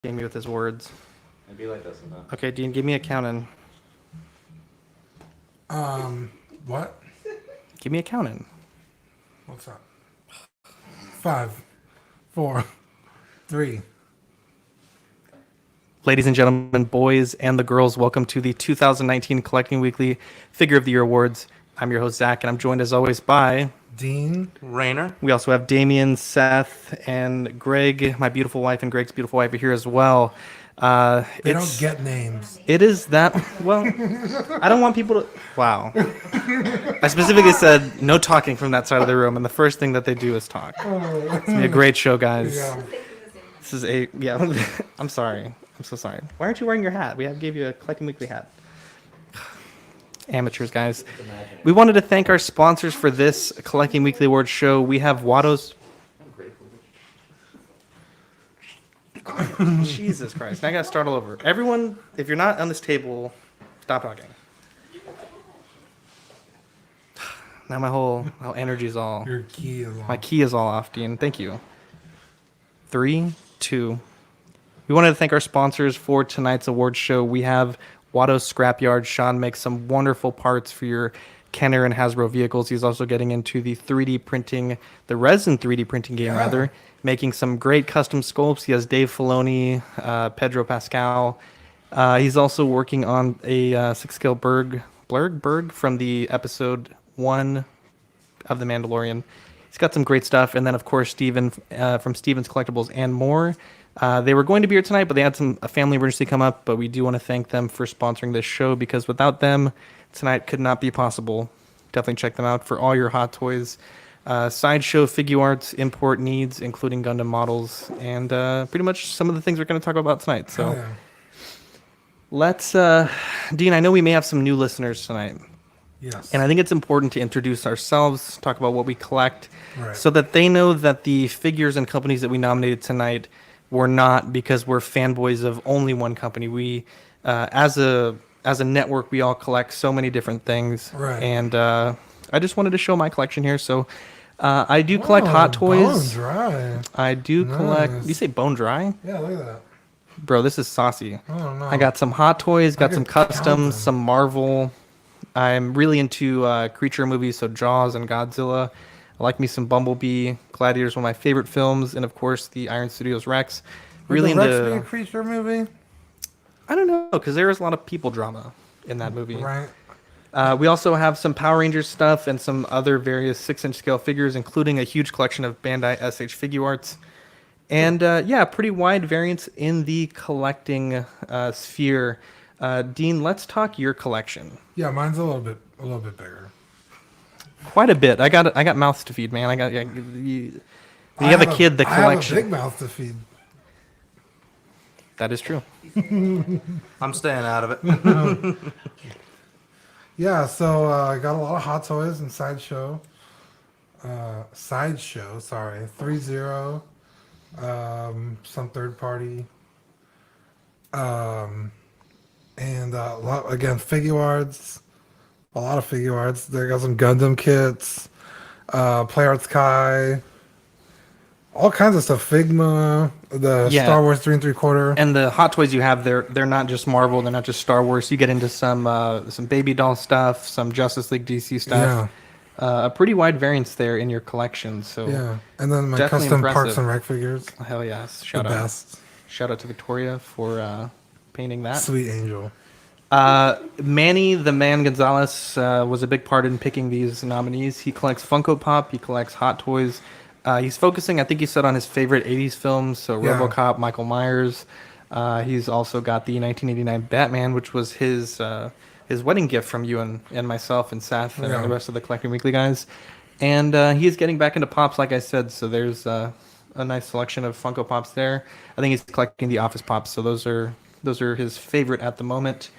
me with his words. It'd be like that sometimes. Okay, Dean, give me a count-in. What? Give me a count-in. What's that? 5, 4, 3. Ladies and gentlemen, boys and the girls, welcome to the 2019 Collecting Weekly Figure of the Year Awards. I'm your host, Zach, and I'm joined as always by... Dean. Rainer. We also have Damien, Seth, and Greg. My beautiful wife and Greg's beautiful wife are here as well. They don't get names. It is that... Well, I don't want people to... Wow. I specifically said no talking from that side of the room, and the first thing that they do is talk. It's going to be a great show, guys. Yeah. This is a... Yeah, I'm sorry. I'm so sorry. Why aren't you wearing your hat? We gave you a Collecting Weekly hat. Amateurs, guys. We wanted to thank our sponsors for this Collecting Weekly Awards show. We have Watto's... Jesus Christ. Now I got to start all over. Everyone, if you're not on this table, stop talking. Now my whole energy is all... Your key is My on. key is all off, Dean. Thank you. 3, 2. We wanted to thank our sponsors for tonight's awards show. We have Watto's Scrapyard. Sean makes some wonderful parts for your Kenner and Hasbro vehicles. He's also getting into the 3D printing, the resin 3D printing game, rather, making some great custom sculpts. He has Dave Filoni, Pedro Pascal. He's also working on a 6-scale Blurg from the episode 1 of The Mandalorian. He's got some great stuff. And then, of course, Steven from Steven's Collectibles and more. They were going to be here tonight, but they had a family emergency come up. But we do want to thank them for sponsoring this show, because without them, tonight could not be possible. Definitely check them out for all your Hot Toys, Sideshow, Figuarts, import needs, including Gundam models, and pretty much some of the things we're going to talk about tonight. So Yeah. let's, Dean, I know we may have some new listeners tonight. Yes. And I think it's important to introduce ourselves, talk about what we collect, Right. so that they know that the figures and companies that we nominated tonight were not because we're fanboys of only one company. We, as a network, we all collect so many different things. Right. And I just wanted to show my collection here. So I do collect Hot Toys. Bone dry. I do collect... Nice. You say bone dry? Yeah, look at that. Bro, this is saucy. Oh, no. I got some Hot Toys, got some could count them. customs, some Marvel. I'm really into creature movies, so Jaws and Godzilla. I like me some Bumblebee. Gladiator's one of my favorite films, and of course the Iron Studios Rex. Really Would the Rex be a into... creature movie? I don't know, because there is a lot of people drama in that movie. Right. We also have some Power Rangers stuff and some other various 6-inch scale figures, including a huge collection of Bandai SH Figuarts. And yeah, pretty wide variance in the collecting sphere. Dean, let's talk your collection. Yeah, mine's a little bit bigger. Quite a bit. I got mouths to feed, man. You have a kid. The collection. I have a big mouth to feed. That is true. I'm staying out of it. Yeah, so I got a lot of Hot Toys and Sideshow. Sorry. 3-0. Some third party. And again, Figuarts. A lot of Figuarts. They got some Gundam kits. Play Arts Kai. All kinds of stuff. Figma. The Yeah. Star Wars 3 3/4. And the Hot Toys you have, they're not just Marvel. They're not just Star Wars. You get into some baby doll stuff, some Justice League DC stuff. A pretty wide variance there in your collection. So Yeah. And then my Definitely custom impressive. Parks and Rec figures. hell yes. The Shout out. best. Shout out to Victoria for painting that. Sweet Angel. Manny the Man Gonzalez was a big part in picking these nominees. He collects Funko Pop. He collects Hot Toys. He's focusing, I think he said, on his favorite 80s films. So Yeah. RoboCop, Michael Myers. He's also got the 1989 Batman, which was his wedding gift from you and myself and Seth and Yeah. the rest of the Collecting Weekly guys. And he's getting back into Pops, like I said. So there's a nice selection of Funko Pops there. I think he's collecting the Office Pops. So those are his favorite at the moment.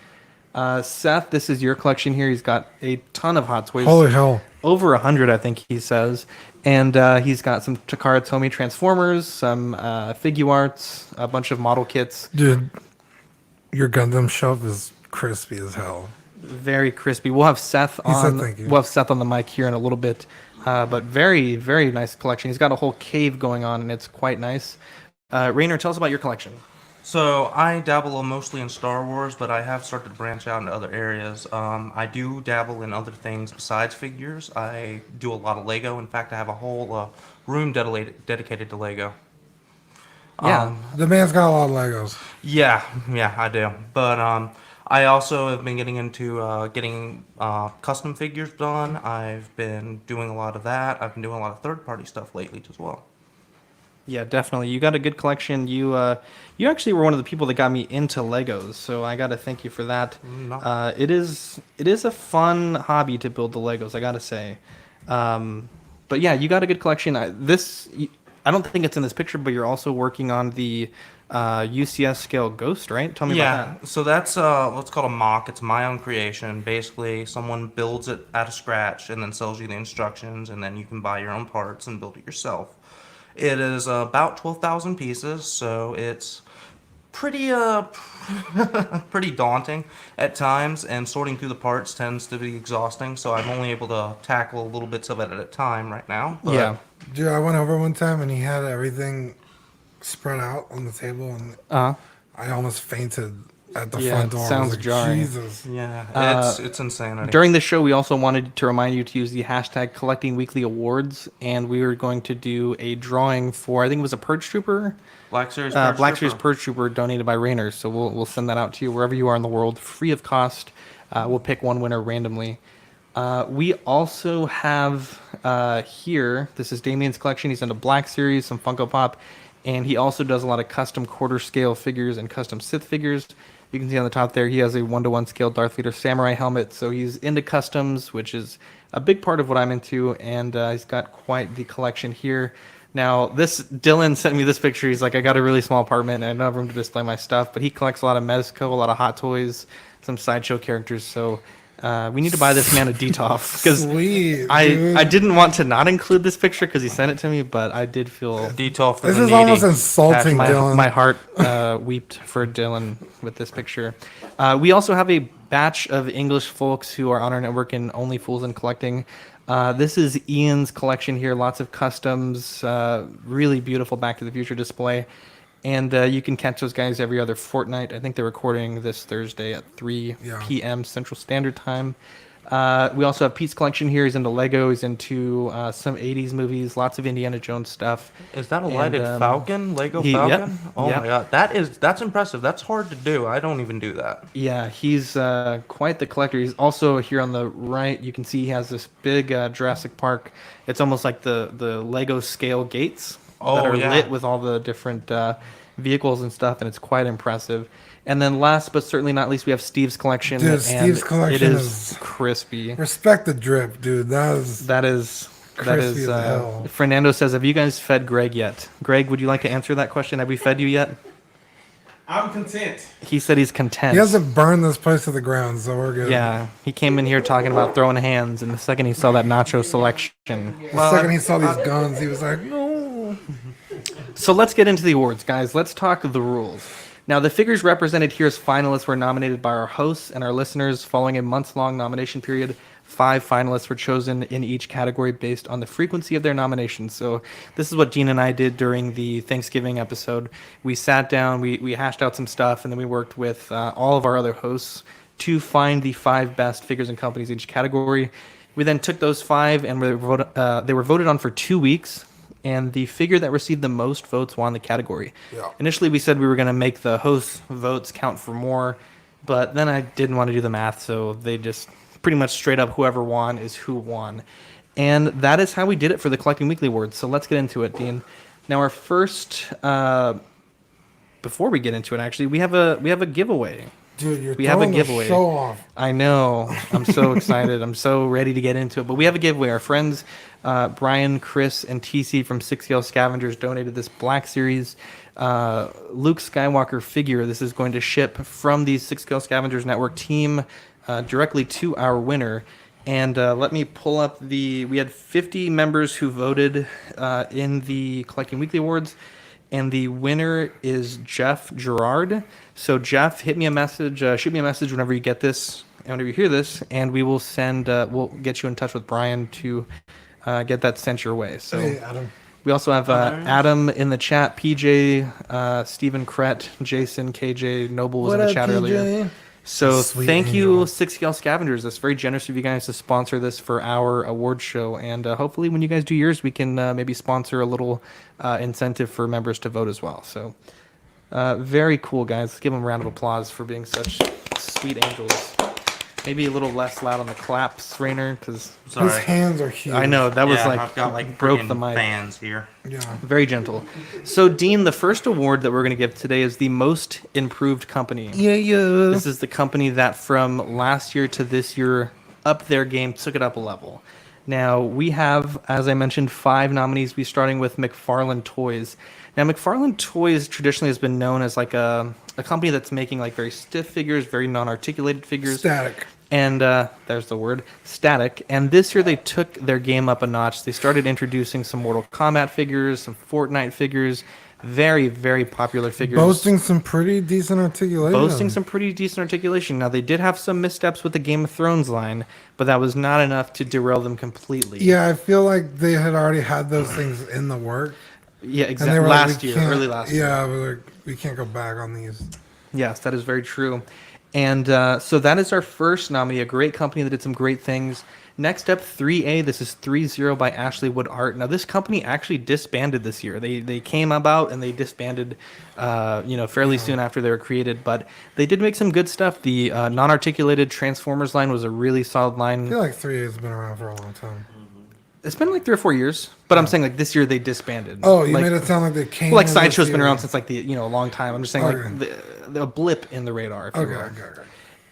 Seth, this is your collection here. He's got a ton of Hot Toys. Holy hell. Over 100, I think he says. And he's got some Takara Tomy Transformers, some Figuarts, a bunch of model kits. Dude, your Gundam shelf is crispy as hell. Very crispy. We'll have Seth He said on. thank you. We'll have Seth on the mic here in a little bit. But very, very nice collection. He's got a whole cave going on, and it's quite nice. Rainer, tell us about your collection. So I dabble mostly in Star Wars, but I have started to branch out into other areas. I do dabble in other things besides figures. I do a lot of Lego. In fact, I have a whole room dedicated to Lego. Yeah. The man's got a lot of Legos. Yeah, I do. But I also have been getting into getting custom figures done. I've been doing a lot of that. I've been doing a lot of third-party stuff lately as well. Yeah, definitely. You got a good collection. You actually were one of the people that got me into Legos, so I got to thank you for that. No. It is a fun hobby to build the Legos, I got to say. But yeah, you got a good collection. I don't think it's in this picture, but you're also working on the UCS scale Ghost, right? Tell me about that. So that's what's called a mock. It's my own creation. Basically, someone builds it out of scratch and then sells you the instructions, and then you can buy your own parts and build it yourself. It is about 12,000 pieces, so it's pretty pretty daunting at times, and sorting through the parts tends to be exhausting. So I'm only able to tackle little bits of it at a time right now. But Yeah. Dude, I went over one time and he had everything spread out on the table, and Uh-huh. I almost fainted at the Yeah, front it door. I was sounds like, jarring. Jesus. yeah, it's insanity. During the show, we also wanted to remind you to use the hashtag collecting weekly awards, and we were going to do a drawing for, I think it was a Purge Trooper. Black Series Black Series Trooper. Purge Trooper donated by Rayners, so we'll send that out to you wherever you are in the world, free of cost. We'll pick one winner randomly. We also have here, this is Damien's collection. He's into Black Series, some Funko Pop, and he also does a lot of custom quarter scale figures and custom Sith figures. You can see on the top there, he has a 1-to-1 scale Darth Vader samurai helmet, so he's into customs, which is a big part of what I'm into, and he's got quite the collection here. Now, Dylan sent me this picture. He's like, I got a really small apartment and I don't have room to display my stuff, but he collects a lot of Mezco, a lot of Hot Toys, some sideshow characters, so we need to buy this man a DTOF, because Sweet. I dude. didn't want to not include this picture because he sent it to me, but I did feel Detail for This the is needy. almost insulting, my, Dylan. my heart wept for Dylan with this picture. We also have a batch of English folks who are on our network and Only Fools in Collecting. This is Ian's collection here, lots of customs, really beautiful Back to the Future display. And you can catch those guys every other fortnight. I think they're recording this Thursday at 3 Yeah. p.m. Central Standard Time. We also have Pete's collection here. He's into Lego. He's into some 80s movies, lots of Indiana Jones stuff. Is that a And, lighted Falcon? Lego yep, Falcon? Oh yep. my god, that's impressive. That's hard to do. I don't even do that. Yeah, he's quite the collector. He's also here on the right. You can see he has this big Jurassic Park. It's almost like the Lego scale gates that Oh, are yeah. lit with all the different vehicles and stuff, and it's quite impressive. And then last but certainly not least, we have Steve's collection. Dude, and Steve's collection it is- crispy. Respect the drip, dude. That is Crispy as hell. Fernando says, have you guys fed Greg yet? Greg, would you like to answer that question? Have we fed you yet? I'm content. He said he's content. He hasn't burned this place to the ground, so we're good. Yeah, he came in here talking about throwing hands, and the second he saw that nacho selection. The second he saw these guns, he was like, no. So let's get into the awards, guys. Let's talk the rules. Now, the figures represented here as finalists were nominated by our hosts and our listeners following a months-long nomination period. 5 finalists were chosen in each category based on the frequency of their nominations. So this is what Gene and I did during the Thanksgiving episode. We sat down, we hashed out some stuff, and then we worked with all of our other hosts to find the 5 best figures and companies in each category. We then took those 5 and they were voted on for 2 weeks. And the figure that received the most votes won the category. Yeah. Initially, we said we were going to make the host votes count for more, but then I didn't want to do the math, so they just pretty much straight up whoever won is who won. And that is how we did it for the Collecting Weekly Awards. So let's get into it, Dean. Now, our first, before we get into it, actually, we have a giveaway. Dude, you're We have a throwing the giveaway. show off. I know. I'm so excited. I'm so ready to get into it. But we have a giveaway. Our friends Brian, Chris, and TC from 6 Scale Scavengers donated this Black Series Luke Skywalker figure. This is going to ship from the 6 Scale Scavengers Network team directly to our winner. And let me pull up we had 50 members who voted in the Collecting Weekly Awards. And the winner is Jeff Gerard. So Jeff, hit me a message, shoot me a message whenever you get this, and whenever you hear this, and we will we'll get you in touch with Brian to get that sent your way. So Hey, Adam. We also have Adam in the chat, PJ, Stephen Kret, Jason, KJ, Noble was in the chat earlier. So Sweet thank angel. you, 6KL Scavengers. That's very generous of you guys to sponsor this for our award show. And hopefully when you guys do yours, we can maybe sponsor a little incentive for members to vote as well. So very cool, guys. Let's give them a round of applause for being such sweet angels. Maybe a little less loud on the claps, Rainer, because His Sorry. hands are huge. I know that was Yeah, like I've got like broke freaking the mic. fans here. Yeah. Very gentle. So, Dean, the first award that we're going to give today is the Most Improved Company. Yeah. This is the company that from last year to this year upped their game, took it up a level. Now, we have, as I mentioned, 5 nominees. We're starting with McFarlane Toys. Now, McFarlane Toys traditionally has been known as like a company that's making like very stiff figures, very non-articulated figures. Static. And there's the word, static. And this year they took their game up a notch. They started introducing some Mortal Kombat figures, some Fortnite figures, very, very popular figures. Boasting some pretty decent articulation. Boasting some pretty decent articulation. Now, they did have some missteps with the Game of Thrones line, but that was not enough to derail them completely. Yeah, I feel like they had already had those things in the work. Yeah, And exactly. they were like, Last we year, can't- early last year. Yeah, but like, we can't go back on these. Yes, that is very true. And so that is our first nominee, a great company that did some great things. Next up, 3A. This is 3-0 by Ashley Wood Art. Now, this company actually disbanded this year. They came about and they disbanded, fairly soon after they were created. But they did make some good stuff. The non-articulated Transformers line was a really solid I line. feel like 3A has been around for a long time. It's been like 3 or 4 years. But I'm saying like this year they disbanded. Oh, you like, made it sound like they came. well, like in Sideshow's this been year. around since like a long time. I'm just saying Okay. like the blip in the radar. If you Okay, will. okay.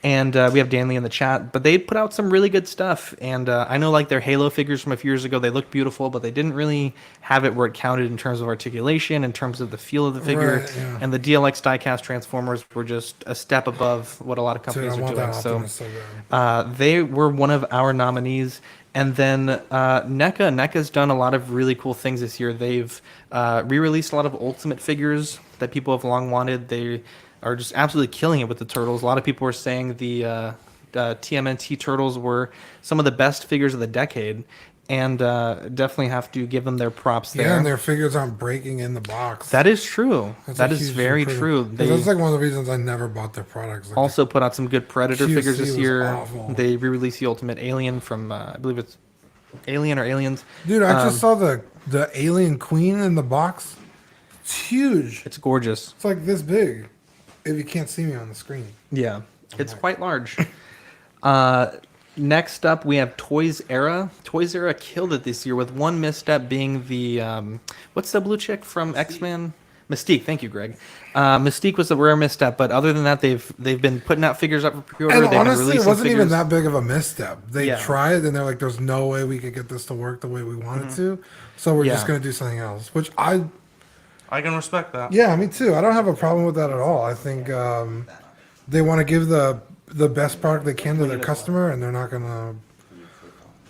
And we have Danley in the chat, but they put out some really good stuff. And I know like their Halo figures from a few years ago, they looked beautiful, but they didn't really have it where it counted in terms of articulation, in terms of the feel of the figure. Right, yeah. And the DLX diecast Transformers were just a step above what a lot of Dude, companies I are want doing. that So Optimus so bad. they were one of our nominees. And then NECA's done a lot of really cool things this year. They've re-released a lot of Ultimate figures that people have long wanted. They are just absolutely killing it with the turtles. A lot of people were saying the TMNT turtles were some of the best figures of the decade, and definitely have to give them their props there. Yeah, and their figures aren't breaking in the box. That is true. That's That a is huge very improvement. true. 'Cause that's like one of the reasons I never bought their products. Like, Also put out some good Predator QC figures this was year. awful. They re-released the Ultimate Alien from, I believe it's Alien or Aliens. dude, I just saw the Alien Queen in the box. It's huge. It's gorgeous. It's like this big. If you can't see me on the screen. Yeah, it's quite large. Next up, we have Toys Era. Toys Era killed it this year with one misstep being the what's the blue chick from X-Men? Mystique. Thank you, Greg. Mystique was a rare misstep, but other than that, they've been putting out figures up for pre-order. And They've been honestly, it releasing wasn't even figures. that big of a misstep. They Yeah. tried, and they're like, "There's no way we could get this to work the way we wanted to, so we're just Yeah. gonna do something else." Which I can respect that. yeah, me too. I don't have a problem with that at all. I think they want to give the best product they can to their customer, and they're not gonna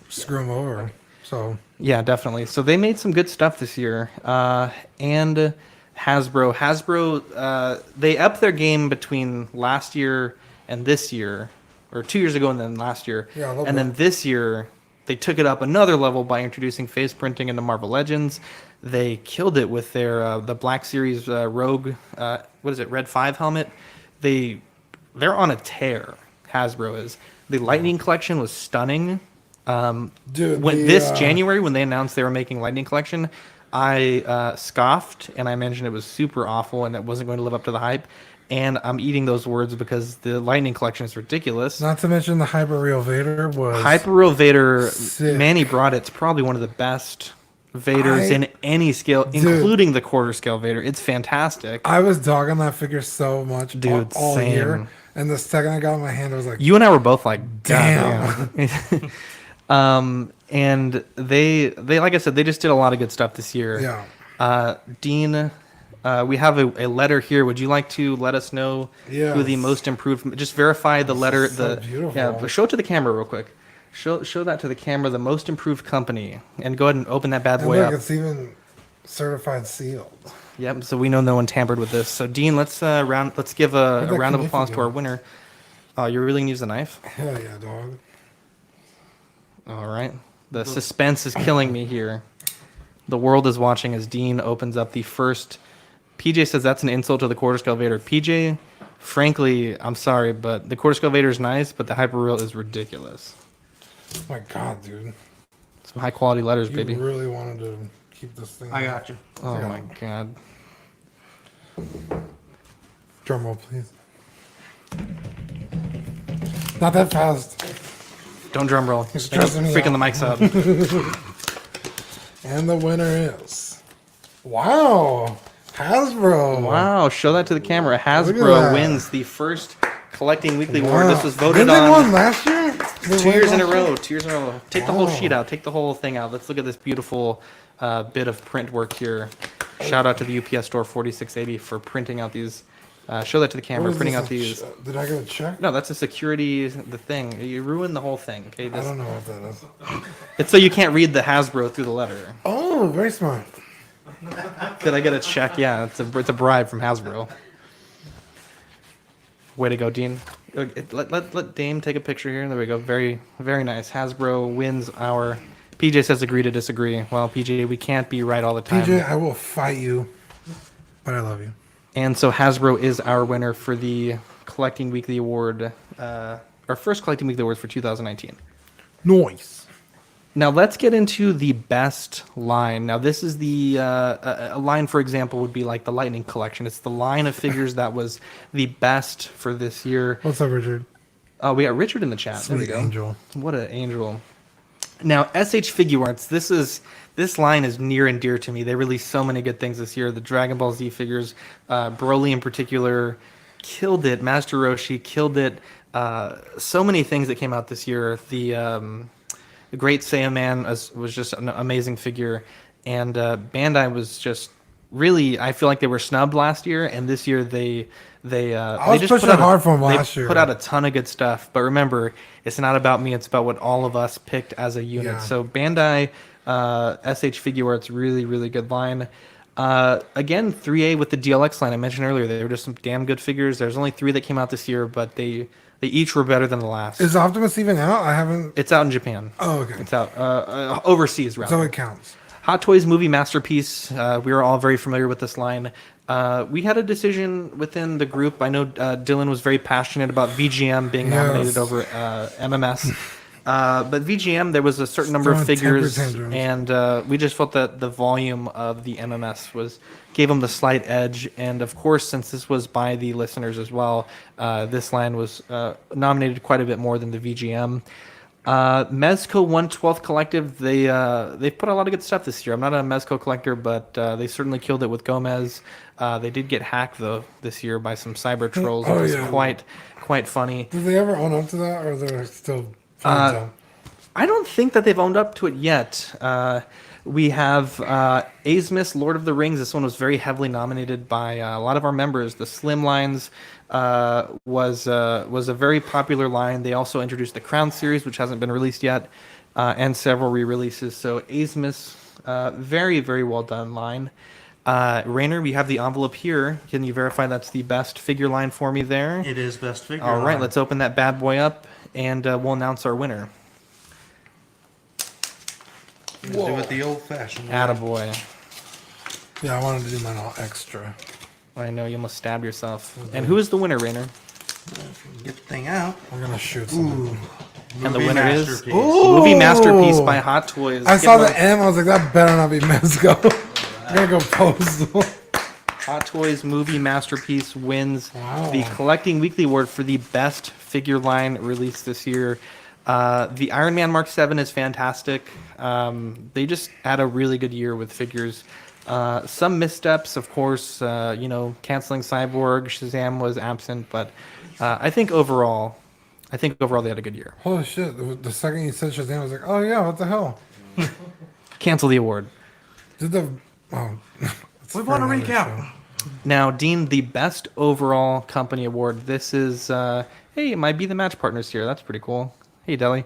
screw them over. So Yeah, definitely. So they made some good stuff this year. And Hasbro, they upped their game between last year and this year, or 2 years ago and then last year. Yeah, a little and then bit. this year, they took it up another level by introducing face printing into Marvel Legends. They killed it with their the Black Series Rogue, what is it, Red 5 helmet. They're on a tear, Hasbro is. The Lightning Collection was stunning. dude, This January, when they announced they were making Lightning Collection, I scoffed and I mentioned it was super awful and it wasn't going to live up to the hype. And I'm eating those words because the Lightning Collection is ridiculous. not to mention the Hyper Real Vader was Hyper-Real Vader, sick. Manny brought it's probably one of the best Vaders in any scale, Dude. including the quarter scale Vader. It's fantastic. I was dogging that figure so much, Dude, all same. year, and the second I got it in my hand, I was like, You and I were both like, Damn. damn. And they like I said, they just did a lot of good stuff this year. yeah. Dean, we have a letter here. Would you like to let us know who the Yes. most improved? Just verify the letter. so The beautiful. yeah, but show it to the camera real quick. Show that to the camera. The most improved company, and go ahead and open that bad And boy look, up. it's even certified sealed. Yep. So we know no one tampered with this. So Dean, let's let's give a Where'd that round of knife applause to go? our winner. Oh, you really gonna use the knife? Hell yeah, dog. All right. The suspense is killing me here. The world is watching as Dean opens up the first. PJ says that's an insult to the quarter scale Vader. PJ, frankly, I'm sorry, but the quarter scale Vader is nice, but the hyper real is ridiculous. Oh my God, dude. Some high quality letters, You baby. really wanted to keep this thing. I got you. Oh my God. Drum roll, please. Not that fast. Don't drum roll. It's stressing me Freaking out. the mics up. And the winner is. Wow. Hasbro. Wow, show that to the camera. Look Hasbro at that. wins the first Collecting Weekly Wow. Award. This was voted Didn't they on win last year? 2 years in a row. 2 years in a row. Take the whole Wow. sheet out. Take the whole thing out. Let's look at this beautiful bit of print work here. Shout out to the UPS store 4680 for printing out these. Show that to the camera. What is Printing this, out these. Did I get a check? No, that's a security. The thing. You ruined the whole thing. Okay, I this, don't know what that is. it's so you can't read the Hasbro through the letter. Oh, very smart. Did I get a check? Yeah, it's a bribe from Hasbro. Way to go, Dean. Let Dame take a picture here. There we go. Very, very nice. Hasbro wins our. PJ says agree to disagree. Well, PJ, we can't be right all the time. PJ, I will fight you, but I love you. And so Hasbro is our winner for the Collecting Weekly Award, our first Collecting Weekly Award for 2019. Noise. Now let's get into the best line. Now this is the a line, for example, would be like the Lightning Collection. It's the line of figures that was the best for this year. What's up, Richard? Oh, we got Richard in the chat. There we Sweet go. angel. What an angel. Now SH Figuarts. This line is near and dear to me. They released so many good things this year. The Dragon Ball Z figures, Broly in particular, killed it. Master Roshi killed it. So many things that came out this year. The Great Saiyan Man was just an amazing figure, and Bandai was just really. I feel like they were snubbed last year, and this year they was just pushing put out hard for 'em last they year. put out a ton of good stuff. But remember, it's not about me; it's about what all of us picked as a unit. Yeah. So Bandai, SH Figuarts, really really good line. Again, 3A with the DLX line I mentioned earlier. They were just some damn good figures. There's only 3 that came out this year, but they each were better than the last. Is Optimus even out? I haven't. It's out in Japan. Oh, okay. It's out overseas, rather. So it counts. Hot Toys movie masterpiece. We are all very familiar with this line. We had a decision within the group. I know Dylan was very passionate about VGM being nominated Yes. over MMS. But VGM, there was a certain number of Throwing figures, temper tantrums. and we just felt that the volume of the MMS gave them the slight edge. And of course, since this was by the listeners as well, this line was nominated quite a bit more than the VGM. Mezco 1/12 Collective, they've put a lot of good stuff this year. I'm not a Mezco collector, but they certainly killed it with Gomez. They did get hacked though this year by some cyber trolls, which Oh, was yeah. quite funny. Did they ever own up to that, or they're still? trying to- I don't think that they've owned up to it yet. We have Aesmus, Lord of the Rings. This one was very heavily nominated by a lot of our members. The Slim Lines was a very popular line. They also introduced the Crown series, which hasn't been released yet, and several re-releases. So Aesmus, very, very well done line. Rainer, we have the envelope here. Can you verify that's the best figure line for me there? It is best figure. All right, line. let's open that bad boy up, and we'll announce our winner. Let's do it the old-fashioned way. Attaboy. Yeah, I wanted to do mine all extra. I know, you almost stabbed yourself. And who is the winner, Rainer? Get the thing out. I'm gonna shoot something. And the Movie winner is masterpiece. Movie Masterpiece by Ooh. Hot Toys. I Give saw them the M. I was like, that better not be Mezco. I'm gonna go post. Hot Toys Movie Masterpiece wins Wow. the Collecting Weekly Award for the best figure line released this year. The Iron Man Mark 7 is fantastic. They just had a really good year with figures. Some missteps, of course, canceling Cyborg, Shazam was absent, but I think overall they had a good year. Holy shit! The second you said Shazam, I was like, oh yeah, what the hell? Cancel the award. Did the? Oh, it's We for want a another recap. show. Now, Dean, the best overall company award. This is, hey, it might be the match partners here. That's pretty cool. Hey, Deli.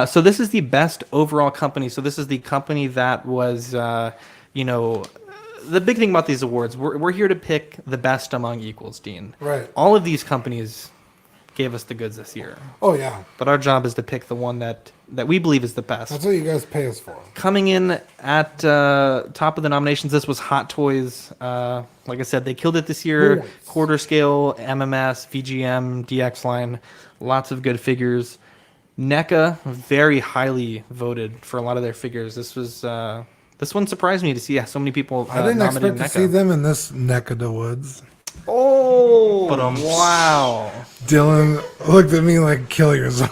So this is the best overall company. So this is the company that was, the big thing about these awards, we're here to pick the best among equals, Dean. Right. All of these companies gave us the goods this year. Oh yeah, But our job is to pick the one that we believe is the best. that's what you guys pay us for. Coming in at top of the nominations, this was Hot Toys. Like I said, they killed it this year. Nice. Quarter scale, MMS, VGM, DX line, lots of good figures. NECA, very highly voted for a lot of their figures. This one surprised me to see so many people I didn't nominated expect to NECA. see them in this neck of the woods. Oh, But, wow. Dylan looked at me like, kill yourself.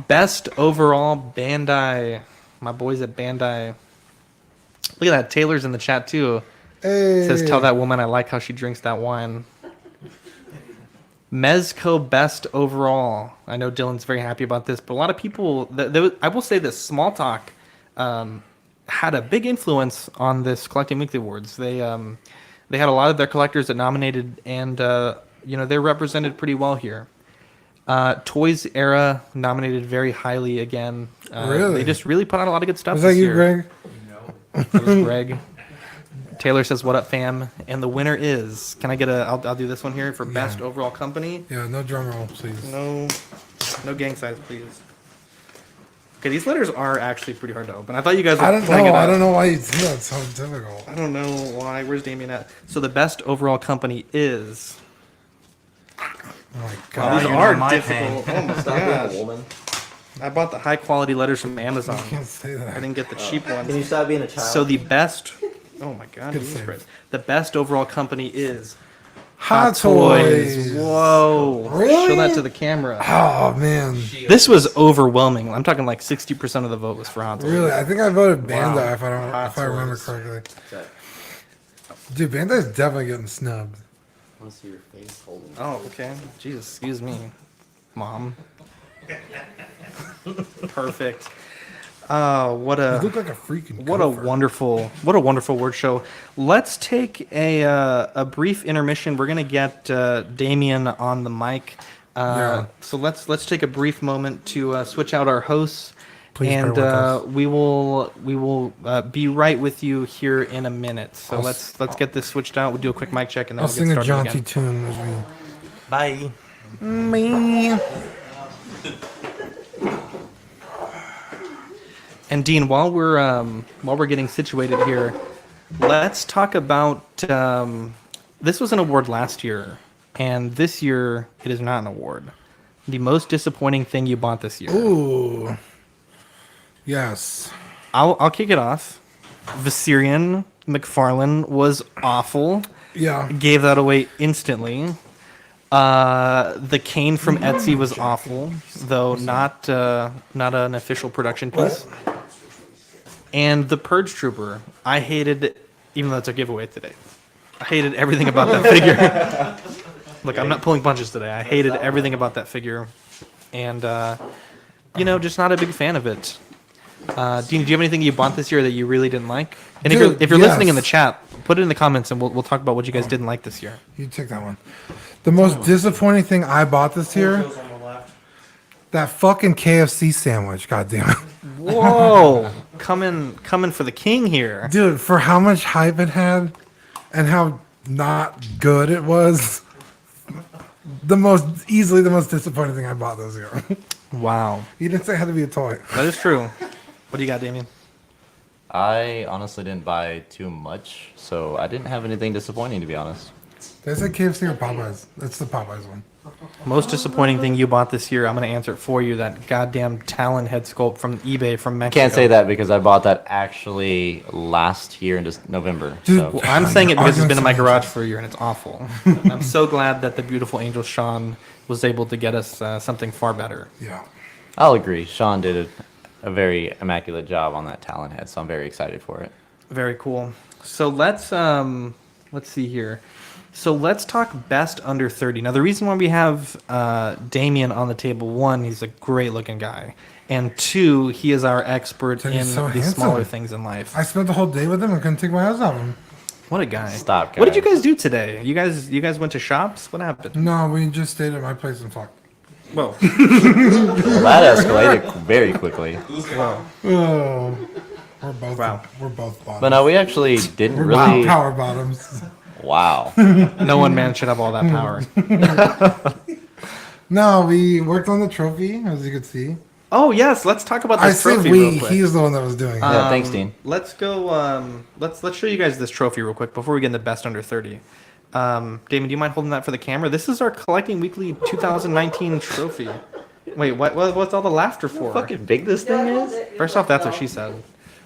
Best overall Bandai. My boys at Bandai. Look at that. Taylor's in the chat too. Hey. Says, tell that woman I like how she drinks that wine. Mezco best overall. I know Dylan's very happy about this, but a lot of people, I will say this, Small Talk had a big influence on this Collecting Weekly Awards. They had a lot of their collectors that nominated, and they're represented pretty well here. Toys Era nominated very highly again. Really? They just really put out a lot of good stuff Was this that you, year. Greg? That was Greg. Taylor says, "What up, fam?" And the winner is. Can I get a? I'll do this one here for best overall company. Yeah, no drum roll, please. No gang size, please. Okay, these letters are actually pretty hard to open. I thought you guys were I don't pulling know. it I out. don't know why you do that. It's so difficult. I don't know why. Where's Damien at? So the best overall company is. Oh my Wow, god. these you're are not my difficult. Oh my Stop being gosh. a woman. I bought the high quality letters from Amazon. I can't say I that. didn't get the cheap Can you ones. stop being a child? So the best. Oh my god, Good Jesus save. Christ. The best overall company is Hot Toys. Whoa. Really? Show that to the camera. Oh man. This was overwhelming. I'm talking like 60% of the vote was for Hot Toys. Really? I think I voted Bandai Wow. if I remember Toys. correctly. Okay. Dude, Bandai's definitely getting snubbed. I want to see your face holding. Oh, okay. Jesus, excuse me, Mom. Perfect. What You a look like a freaking what a gopher. wonderful word show. Let's take a brief intermission. We're gonna get Damien on the mic. Yeah. So let's take a brief moment to switch out our hosts. Please bear and with us. we will be right with you here in a minute. So let's get this switched out. We'll do a quick mic check and then I'll we'll sing get a started jaunty again. tune as we. Bye. Me. And Dean, while we're getting situated here, let's talk about this was an award last year, and this year it is not an award. The most disappointing thing you bought this year. Ooh. Yes. I'll kick it off. Viserion McFarlane was awful. Yeah. Gave that away instantly. The cane from Etsy was awful, though not an official production piece. And the Purge Trooper, I hated, even though it's a giveaway today. I hated everything about that figure. Look, I'm not pulling punches today. I hated everything about that figure, and just not a big fan of it. Dean, do you have anything you bought this year that you really didn't like? And Dude, if you're listening in the yes. chat, put it in the comments, and we'll talk about what you guys didn't like this year. You take that one. The most disappointing thing I bought this year, Goes on the left. that fucking KFC sandwich. God damn it. Whoa, coming for the king here. Dude, for how much hype it had and how not good it was, easily the most disappointing thing I bought this year. Wow, You didn't say it had to be a toy. that is true. What do you got, Damien? I honestly didn't buy too much, so I didn't have anything disappointing, to be honest. Did I say KFC or Popeyes? It's the Popeyes one. Most disappointing thing you bought this year? I'm gonna answer it for you. That goddamn Talon head sculpt from eBay from Mexico. Can't say that because I bought that actually last year in just November. Dude, So. Well, I'm saying it because it's been in my Arguments garage for a year and it's awful. I'm so glad that the beautiful angel Sean was able to get us something far better. Yeah. I'll agree. Sean did a very immaculate job on that Talon head, so I'm very excited for it. Very cool. So let's see here. So let's talk best under 30. Now the reason why we have Damien on the table, one, he's a great looking guy, and two, he is our expert Dude, in he's so the handsome. smaller things in life. I spent the whole day with him and couldn't take my eyes off him. What a guy! Stop, What did you guys. guys do today? You guys went to shops? What happened? No, we just stayed at my place and fucked. Whoa! Well, that escalated very quickly. Whoa! Oh. We're both Wow. We're both bottoms. But no, we actually didn't We're really. power bottoms. Wow. No one man should have all that power. No, we worked on the trophy, as you could see. Oh yes, let's talk about I this said trophy we. real quick. He's the one that was doing it. Yeah, thanks, Dean. Let's go. Let's show you guys this trophy real quick before we get into best under 30. Damon, do you mind holding that for the camera? This is our Collecting Weekly 2019 trophy. Wait, what's all the laughter for? How fucking big this thing is? First off, that's what she said.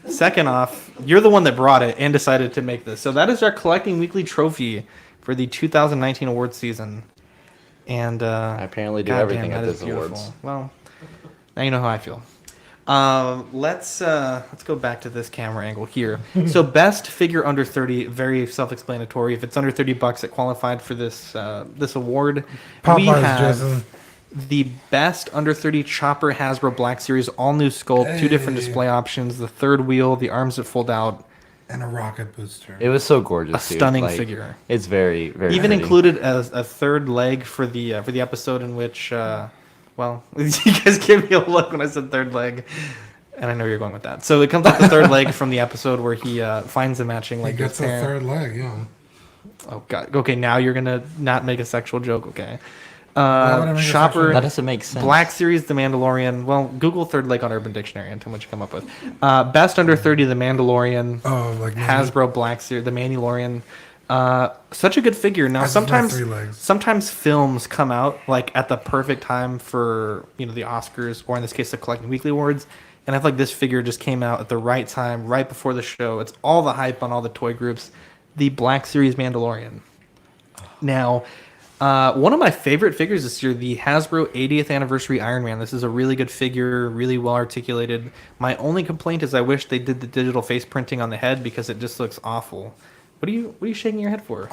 Second off, you're the one that brought it and decided to make this. So that is our Collecting Weekly trophy for the 2019 awards season. And I apparently do goddamn, everything at that is this awards. beautiful. Well, now you know how I feel. Let's go back to this camera angle here. So best figure under 30, very self-explanatory. If it's under $30, it qualified for this this award. We Popeyes, have Jason. the best under 30 Chopper Hasbro Black Series, all new sculpt, two different Hey. display options, the third wheel, the arms that fold out, And a rocket booster. It was so gorgeous. a dude. stunning Like, figure. It's very, very Even pretty. included a third leg for the episode in which, well, you guys gave me a look when I said third leg, and I know you're going with that. So it comes out the third leg from the episode where he finds the matching He leg. gets a third leg, yeah. Oh god. Okay, now you're gonna not make a sexual joke. Okay. Why would I make a Chopper. sexual That doesn't make sense. Black Series, The Mandalorian. Well, Google third leg on Urban Dictionary and tell me what you come up with. Best under 30, The Mandalorian. Oh, like Hasbro Black Series, The Mandalorian. Such a good figure. Now, I just want sometimes 3 legs. sometimes films come out like at the perfect time for the Oscars, or in this case, the Collecting Weekly Awards. And I feel like this figure just came out at the right time, right before the show. It's all the hype on all the toy groups. The Black Series Mandalorian. Now, one of my favorite figures this year, the Hasbro 80th Anniversary Iron Man. This is a really good figure, really well articulated. My only complaint is I wish they did the digital face printing on the head because it just looks awful. What are you shaking your head for?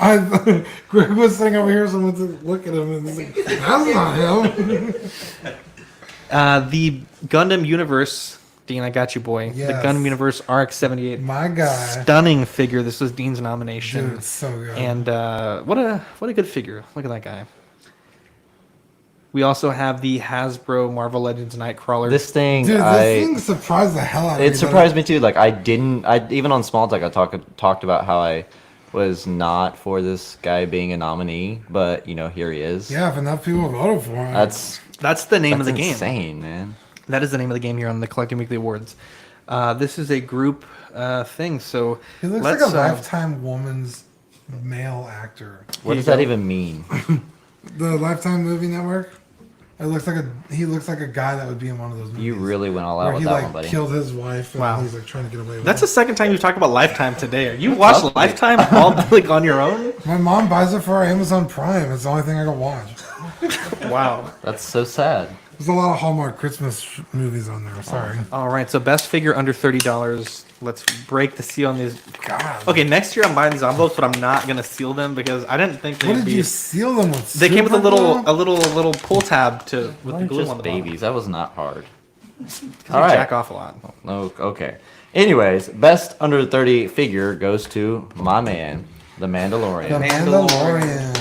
Greg was sitting over here, so I went to look at him and was like, that's not him. The Gundam Universe, Dean, I got you, boy. Yes. The Gundam Universe RX-78. My guy. Stunning figure. This was Dean's nomination. Dude, it's so good. And what a good figure. Look at that guy. We also have the Hasbro Marvel Legends Nightcrawler. This thing, Dude, this thing surprised the hell out of me. it surprised me too. Like I even on Small Talk, I talked about how I was not for this guy being a nominee, but here he is. Yeah, if enough people voted for him. That's the name of the that's game. insane, man. That is the name of the game here on the Collecting Weekly Awards. This is a group thing, so He looks let's, like a Lifetime woman's male actor. What does that even mean? The Lifetime Movie Network. He looks like a guy that would be in one of those movies. You really went all out where with he that like one, buddy. killed his wife and Wow. he's like trying to get away with That's the it. second time you've talked about Lifetime today. You watched Lifetime all like on your own? My mom buys it for Amazon Prime. It's the only thing I can watch. Wow. That's so sad. There's a lot of Hallmark Christmas movies on there. Sorry. All right, so best figure under $30. Let's break the seal on these. God. Okay, next year I'm buying these envelopes, but I'm not gonna seal them because I didn't think What they'd did be. you seal them with? They came with a Super glue? little pull tab to with the They're glue just on the bottom. babies. That was not hard. All right. Jack off a lot. No, okay. Anyways, best under 30 figure goes to my man, the Mandalorian. The Mandalorian.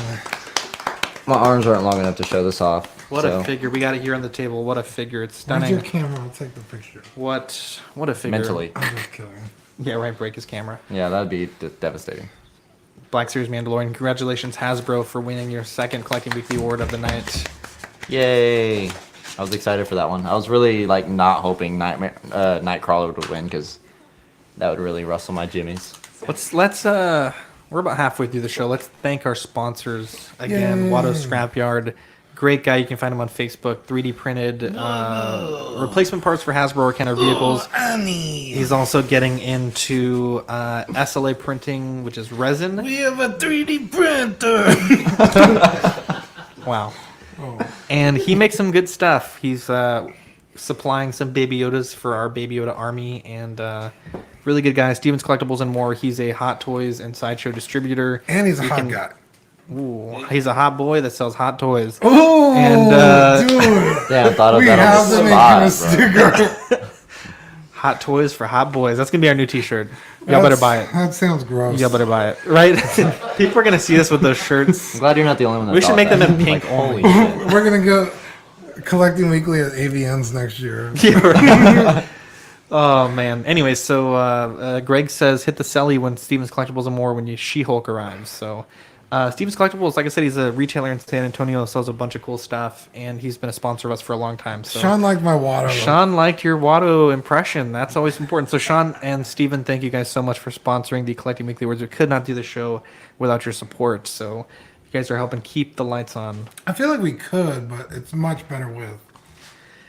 My arms aren't long enough to show this off. What so a figure! We got it here on the table. What a figure! It's Where's your stunning. camera? I'll take the picture. What a figure! mentally. I'm just kidding. Yeah, right. Break his camera. Yeah, that'd be devastating. Black Series Mandalorian. Congratulations, Hasbro, for winning your second Collecting Weekly Award of the night. Yay! I was excited for that one. I was really not hoping Nightcrawler would win because that would really rustle my jimmies. Let's we're about halfway through the show. Let's thank our sponsors again. Yay. Watto Scrapyard, great guy. You can find him on Facebook. 3D printed replacement parts for Hasbro or Kenner vehicles. He's also getting into SLA printing, which is resin. We have a 3D printer. Wow. Oh. And he makes some good stuff. He's supplying some Baby Yodas for our Baby Yoda army, and really good guy. Stevens Collectibles and more. He's a Hot Toys and Sideshow distributor. And he's a You hot can- guy. Ooh, he's a hot boy that sells hot toys. Oh, And, dude. Yeah, I thought of We that have on to the make him a spot, bro. sticker. Hot toys for hot boys. That's gonna be our new T-shirt. Y'all better buy it. That sounds gross. Y'all better buy it. Right? People are gonna see us with those shirts. I'm glad you're not the only one that We should thought make them that. in pink Like, holy only. shit. We're gonna go collecting weekly at AVNs next year. Oh man. Anyway, so Greg says hit the celly when Steven's Collectibles and more when you She-Hulk arrives. So Steven's Collectibles, like I said, he's a retailer in San Antonio, sells a bunch of cool stuff, and he's been a sponsor of us for a long time. So Sean liked my Watto. Sean liked your Watto impression. That's always important. So Sean and Steven, thank you guys so much for sponsoring the Collecting Weekly Awards. We could not do the show without your support. So you guys are helping keep the lights on. I feel like we could, but it's much better with.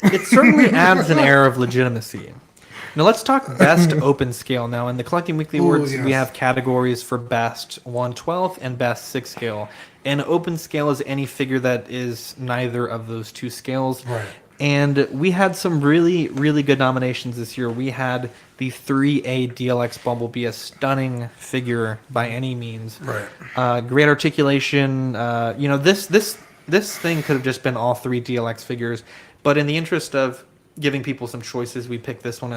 It certainly adds an air of legitimacy. Now let's talk best open scale now. In the Collecting Weekly Awards, yes. we have categories for best 1/12 and best 6 scale. And open scale is any figure that is neither of those two scales. Right. And we had some really, really good nominations this year. We had the 3A DLX Bumblebee, a stunning figure by any means. Right. Great articulation. This thing could have just been all 3 DLX figures. But in the interest of giving people some choices, we picked this one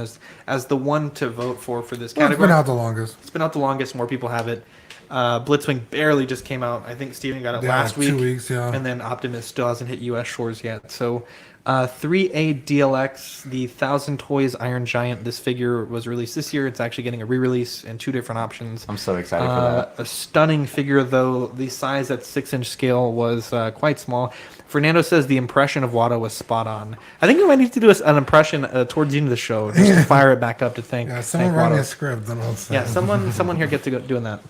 as the one to vote for this Well, it's category. been out the longest. It's been out the longest. More people have it. Blitzwing barely just came out. I think Steven got it Yeah, last week. 2 weeks, yeah. And then Optimus still hasn't hit U.S. shores yet. So 3A DLX, the 1,000 Toys Iron Giant. This figure was released this year. It's actually getting a re-release in 2 different options. I'm so excited for that. A stunning figure, though. The size at 6-inch scale was quite small. Fernando says the impression of Watto was spot on. I think we might need to do an impression towards the end of the show just to fire it back up to thank. Yeah, someone thank write me Watto. a script. Then I'll say. Yeah, someone here get to go doing that.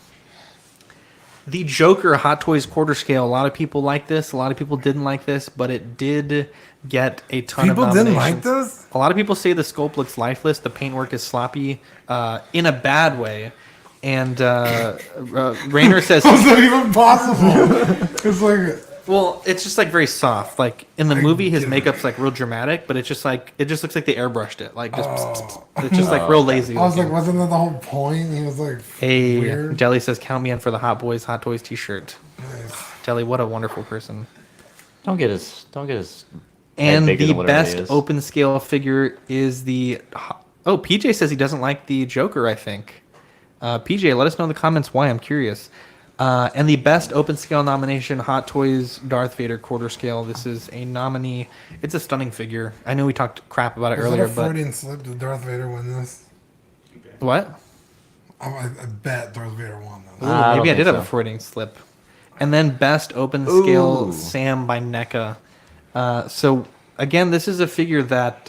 The Joker Hot Toys quarter scale. A lot of people like this. A lot of people didn't like this, but it did get a ton People of didn't nominations. like this? A lot of people say the sculpt looks lifeless. The paintwork is sloppy, in a bad way. And Rainer says, How's that even possible? It's like, well, it's just like very soft. Like in the movie, his get it. makeup's like real dramatic, but it's just like it just looks like they airbrushed it. Like just it's just like real lazy. I was looking. like, wasn't that the whole point? He was like, Hey, weird. Jelly says, count me in for the Hot Boys Hot Toys T-shirt. Nice. Jelly, what a wonderful person. Don't get us. And bigger the than whatever best it is. open scale figure is the. Oh, PJ says he doesn't like the Joker. I think. PJ, let us know in the comments why. I'm curious. And the best open scale nomination, Hot Toys Darth Vader quarter scale. This is a nominee. It's a stunning figure. I know we talked crap about it Was earlier, it a but Freudian slip? Did Darth Vader win this? what? I bet Darth Vader won this. Ooh, I don't maybe I think did have a so. Freudian slip. And then best open scale Ooh. Sam by NECA. So again, this is a figure that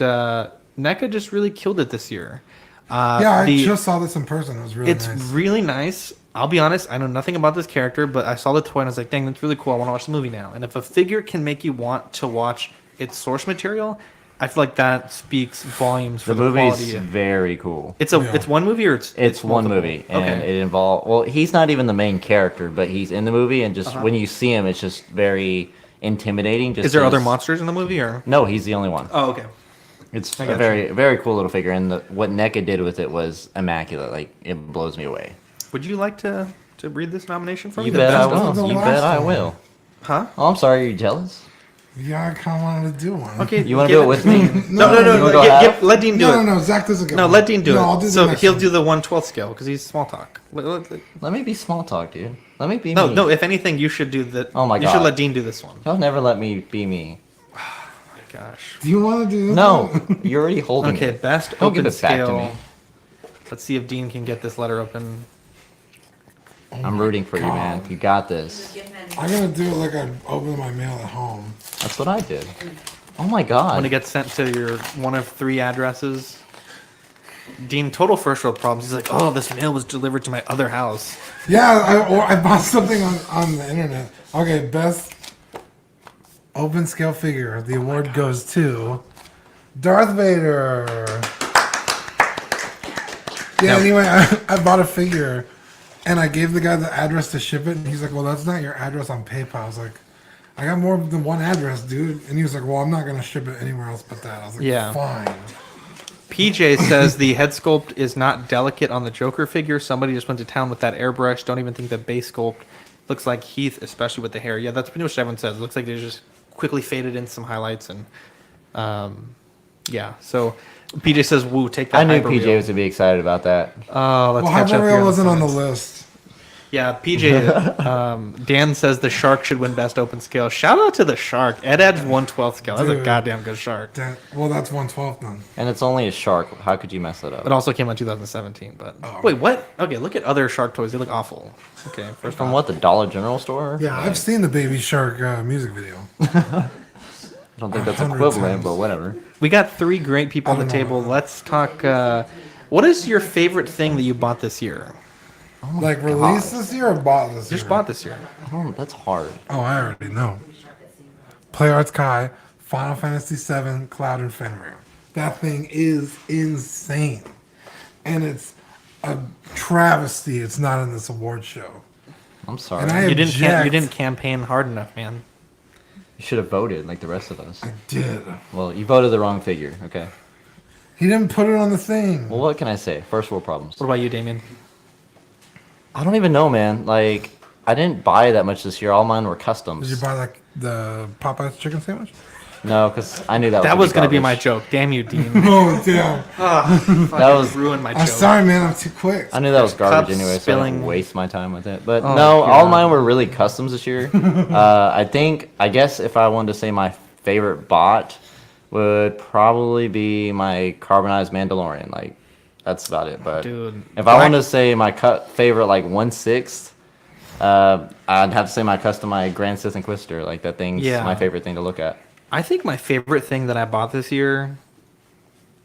NECA just really killed it this year. Yeah, I just saw this in person. It was really It's nice. really nice. I'll be honest, I know nothing about this character, but I saw the toy and I was like, dang, that's really cool. I want to watch the movie now. And if a figure can make you want to watch its source material, I feel like that speaks volumes for The the movie's quality. very cool. It's one movie or It's one multiple? movie, and Okay. it involves. Well, he's not even the main character, but he's in the movie, and just Uh-huh. when you see him, it's just very intimidating. Just Is there other 'cause- monsters in the movie or? No, he's the only one. Oh, okay. It's I a gotcha. very cool little figure, and what NECA did with it was immaculate. Like it blows me away. Would you like to read this nomination for me? You The bet I best one? will. The You last bet I one. will. Huh? Oh, I'm sorry. Are you jealous? Yeah, I kind of wanted to do one. Okay. You want to give do it with me? No. You wanna go half? Let Dean do No, it. no, Zach doesn't get No, one. let Dean do No, it. I'll do the So next he'll one. do the 1/12 scale because he's small talk. Let me be small talk, dude. Let me be No, me. no. If anything, you should do the. Oh my You should God. let Dean do this one. Y'all never let me be me. Gosh. Do you want to do this? No, one? you're already holding Okay, it. best Don't open give it back to scale. me. Let's see if Dean can get this letter open. I'm rooting for you, man. You got this. I'm gonna do it like I opened my mail at home. That's what I did. Oh my When it god. gets sent to your one of 3 addresses. Dean, total first world problems. He's like, oh, this mail was delivered to my other house. Yeah, I bought something on the internet. Okay, best open scale figure. The award goes to Darth Vader. Yeah, Now- anyway, I bought a figure and I gave the guy the address to ship it. And he's like, well, that's not your address on PayPal. I was like, I got more than one address, dude. And he was like, well, I'm not going to ship it anywhere else but that. I was like, Yeah. fine. PJ says the head sculpt is not delicate on the Joker figure. Somebody just went to town with that airbrush. Don't even think the base sculpt looks like Heath, especially with the hair. Yeah, that's pretty much what everyone says. It looks like they just quickly faded in some highlights and, yeah. So PJ says, "Woo, take that." I knew hyper PJ reel." was to be excited about that. Oh, let's Well, catch up here. Hyperreal wasn't on the science. list. Yeah, PJ, Dan says the Shark should win best open scale. Shout out to the Shark. Ed adds 1/12 scale. That's a Dude. goddamn good Shark. Well, that's 1/12 then. And it's only a shark. How could you mess that up? It also came out 2017, but Oh. wait, what? Okay, look at other Shark toys. They look awful. Okay, first From off. what, the Dollar General store? Yeah, I've seen the Baby Shark music video. I don't think that's 100 equivalent, times. but whatever. We got 3 great people on the I don't know. table. Let's talk. What is your favorite thing that you bought this year? Like released this year or bought this year? Just bought this year. That's hard. Oh, I already know. Playarts Kai, Final Fantasy VII, Cloud and Fenrir. That thing is insane. And it's a travesty it's not in this award show. I'm sorry. And I You didn't. object. You didn't campaign hard enough, man. You should have voted like the rest of us. I did. Well, you voted the wrong figure. Okay. He didn't put it on the thing. Well, what can I say? First world problems. What about you, Damien? I don't even know, man. Like, I didn't buy that much this year. All mine were customs. Did you buy like the Popeye's chicken sandwich? No, because I knew that That was going to be my joke. Damn you, Dean. Oh, damn. That was. Ruined my I'm joke. sorry, man. I'm too quick. I knew that was garbage Cups anyway, so I spilling. didn't waste my time with it. But Oh, no, all God. mine were really customs this year. I guess if I wanted to say my favorite bot would probably be my carbonized Mandalorian. Like, that's about it. But Dude, if I wanted to say my favorite, like 1/6, I'd have to say my customized Grand Sith Inquisitor. Like, that thing's Yeah. my favorite thing to look at. I think my favorite thing that I bought this year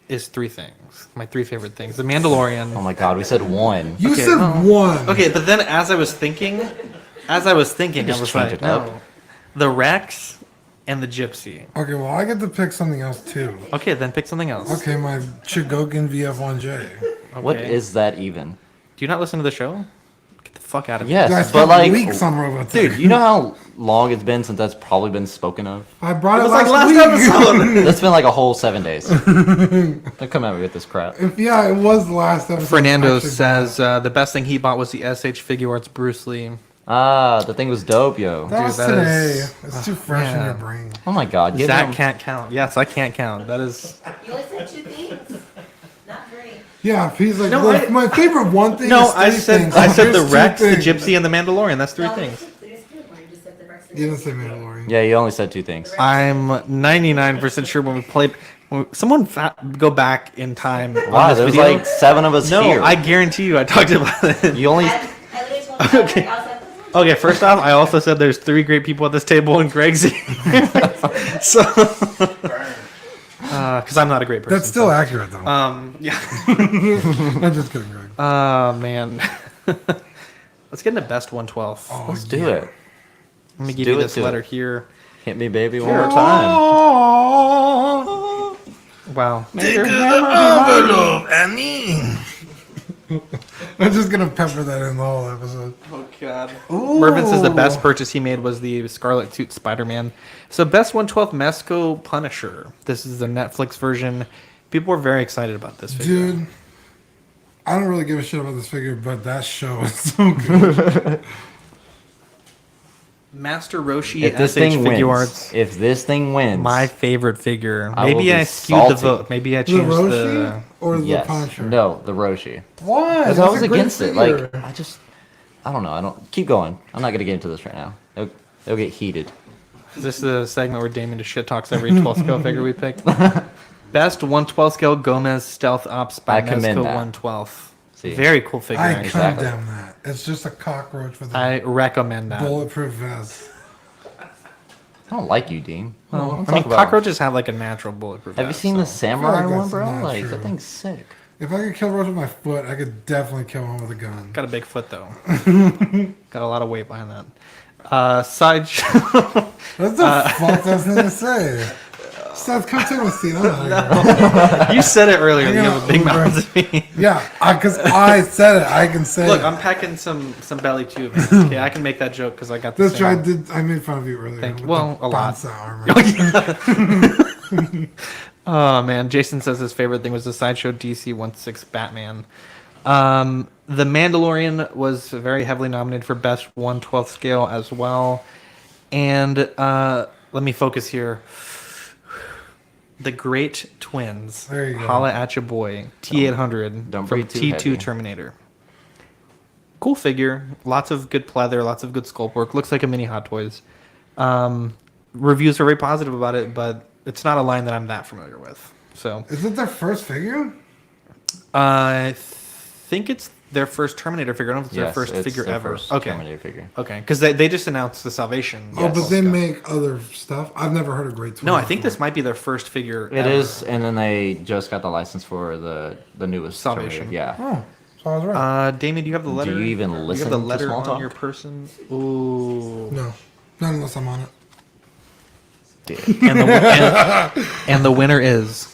is 3 things. My 3 favorite things: the Mandalorian. Oh my god, we said one. You Okay, said well, one. Okay, but then as I was thinking, I just was change like, it up. no, the Rex and the Gypsy. Okay, well, I get to pick something else too. Okay, then pick something else. Okay, my Chigogan VF1J. What Okay. is that even? Do you not listen to the show? Get the fuck out of Yes, Dude, I but spent like, weeks on Robotech. dude, you know how long it's been since that's probably been spoken of? I brought it, It was like last last week. episode. That's been like a whole 7 days. Don't come at me with this crap. Yeah, it was the last episode. Fernando Actually, says the best thing he bought was the SH Figuarts Bruce Lee. Ah, the thing was dope, yo. that was that today. is- It's too fresh in yeah. your brain. Oh my god, give That him. can't count. Yes, I can't count. That is. You only said 2 things? Not 3. Yeah, he's like, No, well, I- my favorite one thing No, is I three said things. I said the Here's two Rex, the things. Gypsy, and the Mandalorian. That's 3 No, things. You just did one. You just said the Rex. You didn't say Mandalorian. Yeah, you only said 2 things. I'm 99% sure when we played. Someone go back in time. on Wow, this there's video. like 7 of us No, here. I guarantee you, I talked about it. You only. I literally told you. Okay. I was like, Okay, first off, I also said there's 3 great people at this table, and Greg's here. So, because I'm not a great person. That's still accurate, though. Yeah. I'm just kidding, Greg. Oh man. Let's get into best 112. Oh, Let's do yeah. it. Let me give do you it this to letter it. here. Hit me, baby, one more time. Oh, Wow. envelope, Annie. I'm just gonna pepper that in the whole episode. Oh god. Mervin says the best purchase he made was the Scarlet Suit Spider-Man. So best 112 Mesco Punisher. This is the Netflix version. People were very excited about this figure. Dude, I don't really give a shit about this figure, but that show is so good. Master Roshi If this SH thing wins, Figuarts. if this thing wins, My favorite figure. I will Maybe be I skewed the salty. vote. Maybe I The changed Roshi the. or the yes, Punisher? no, the Roshi. Why? Because That's I was a great against it. figure. Like, I don't know. I don't keep going. I'm not gonna get into this right now. They'll get heated. Is this the segment where Damien just shit talks every 12 scale figure we pick? Best 112 scale Gomez Stealth Ops by I commend Mezco that. 112. See. Very cool figure. I actually. Exactly. condemn that. It's just a cockroach with a I recommend that. bulletproof vest. I don't like you, Dean. Well, Let's I mean, talk about- cockroaches have like a natural bulletproof. Have you vest, seen the so- samurai like one, that's bro? not Like true. that thing's sick. If I could kill Roach with my foot, I could definitely kill one with a gun. Got a big foot though. Got a lot of weight behind that. Sideshow. What the fuck does thing to say? Seth, come take my seat. I'm out of here. You said it earlier. that You I have a big know, mouth to me. Yeah, because I said it. I can say Look, it. I'm packing some belly too. Man. Okay, I can make that joke because I got the That's true. same. I made fun of you earlier. Thank you. with Well, the a lot. Bansa armor. Oh man, Jason says his favorite thing was the Sideshow DC 1/6 Batman. The Mandalorian was very heavily nominated for best 1/12 scale as well. And let me focus here. The Great Twins. There you go. Holla at your boy. T800 Don't from breathe too T2 heavy. Terminator. cool figure. Lots of good pleather, lots of good sculpt work. Looks like a mini Hot Toys. Reviews are very positive about it, but it's not a line that I'm that familiar with. So Is it their first figure? I think it's their first Terminator figure. I don't know if it's their Yes, first it's figure their ever. first Okay. Terminator figure. Okay, because they just announced the Salvation. Oh, but they stuff. make other stuff. I've never heard of Great Toys. No, I think before. this might be their first figure. It is, and then they just got the license for the newest Salvation. Terminator. Yeah. Oh, so I was right. Damien, do you have the letter? you even Do listen you have to the letter small on talk? your person? Ooh. No, not unless I'm on it. And the winner is.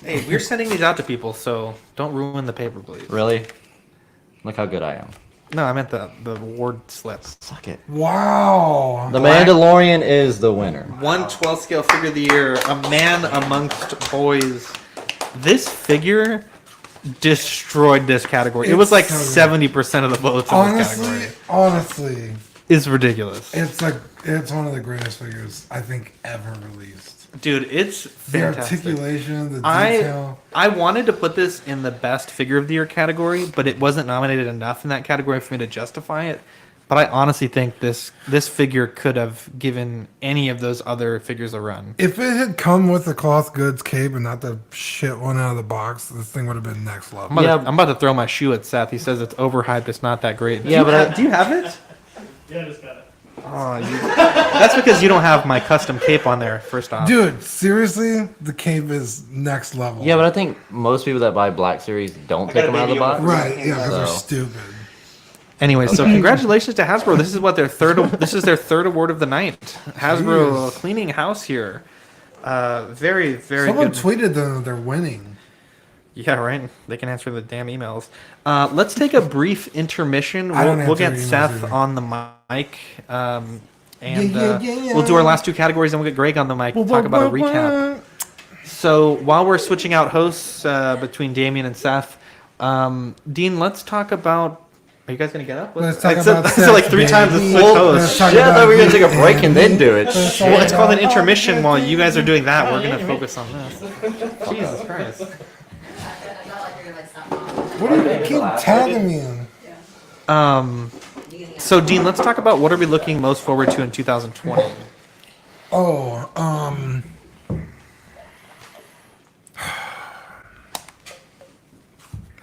Hey, we're sending these out to people, so don't ruin the paper, please. Really? Look how good I am. No, I meant the award slips. Suck it. Wow. The Mandalorian is the winner. 1/12 scale figure of the year, a man amongst boys. This figure destroyed this category. It was like It's so good. 70% of the votes in this category. Honestly, It's ridiculous. it's one of the greatest figures I think ever released. Dude, it's The fantastic. articulation, the detail. I wanted to put this in the best figure of the year category, but it wasn't nominated enough in that category for me to justify it. But I honestly think this figure could have given any of those other figures a run. If it had come with the cloth goods cape and not the shit one out of the box, this thing would have been next level. I'm about to throw my shoe at Seth. He says it's overhyped. It's not that great. Yeah, but do you have it? Yeah, I just got it. Oh, that's because you don't have my custom cape on there. First off, Dude, seriously, the cape is next level. Yeah, but I think most people that buy Black Series don't take them out of the box. Right, yeah, because they're So- stupid. Anyway, so congratulations to Hasbro. This is what their third. This is their third award of the night. Hasbro Jeez. cleaning house here. Very, very Someone good. tweeted that they're winning. Yeah, right. They can answer the damn emails. Let's take a brief intermission. I don't We'll get answer emails Seth either. on the mic, and Yeah. we'll do our last two categories, and we'll get Greg on the mic to talk about a recap. So while we're switching out hosts between Damien and Seth, Dean, let's talk about. Are you guys gonna get up? Let's talk I said- about I said like sex, 3 times baby. the switch Let's hosts. talk Yeah, I thought about we were gonna take a you break and then do it. Well, it's called an intermission. While you guys are doing that, we're gonna focus on this. Jesus Christ. I felt like you're gonna like stop. What do you keep tagging me in? So Dean, let's talk about what are we looking most forward to in 2020. Oh,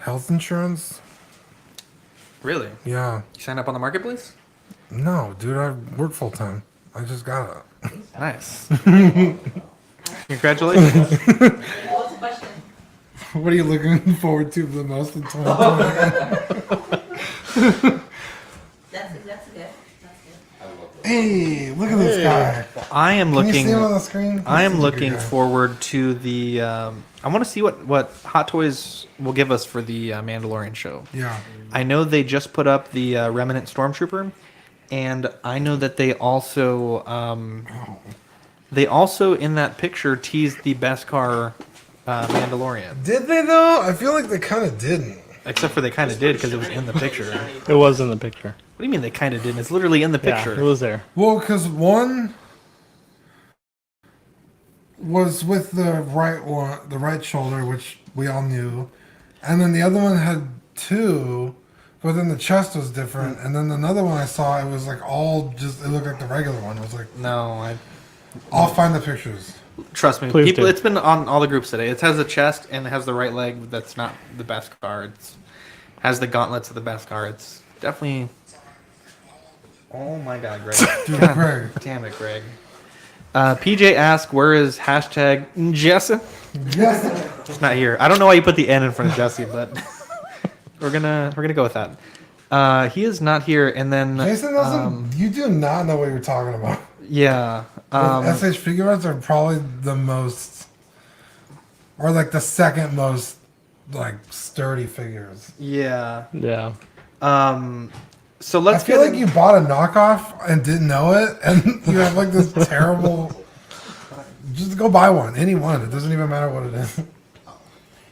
health insurance? Really? Yeah. You signed up on the marketplace? No, dude, I work full time. I just got it. Nice. Congratulations. What's the question? What are you looking forward to the most in 2020? That's good. That's good. Hey, look at this guy. I am Can you see looking. him on the screen? I am This is a good looking guy. forward to the. I want to see what Hot Toys will give us for the Mandalorian show. Yeah. I know they just put up the Remnant Stormtrooper, and I know that they also in that picture teased the Beskar Mandalorian. Did they though? I feel like they kind of didn't. Except for they kind of did because it was in the picture. What It was in the picture. do you mean they kind of didn't? It's literally in the picture. Yeah, it was there. Well, because one was with the right shoulder, which we all knew, and then the other one had two, but then the chest was different, and then another one I saw, it was like all just it looked like the regular one. It was like No, I'll find the pictures. trust me. Please People, do. it's been on all the groups today. It has the chest and it has the right leg. That's not the best card. It has the gauntlets of the best card. It's definitely. Oh my God, Greg! Dude, God Greg. damn it, Greg. PJ asked, "Where is hashtag Jesse?" Yes. It's not here. I don't know why you put the N in front of Jesse, but we're gonna go with that. He is not here. And then Jason doesn't. You do not know what you're talking about. yeah. SH Figuarts are probably the most, or like the second most, like sturdy figures. Yeah. Yeah. So I let's feel get like you bought a knockoff and didn't know it, and you have like this terrible. Just go buy one, any one. It doesn't even matter what it is.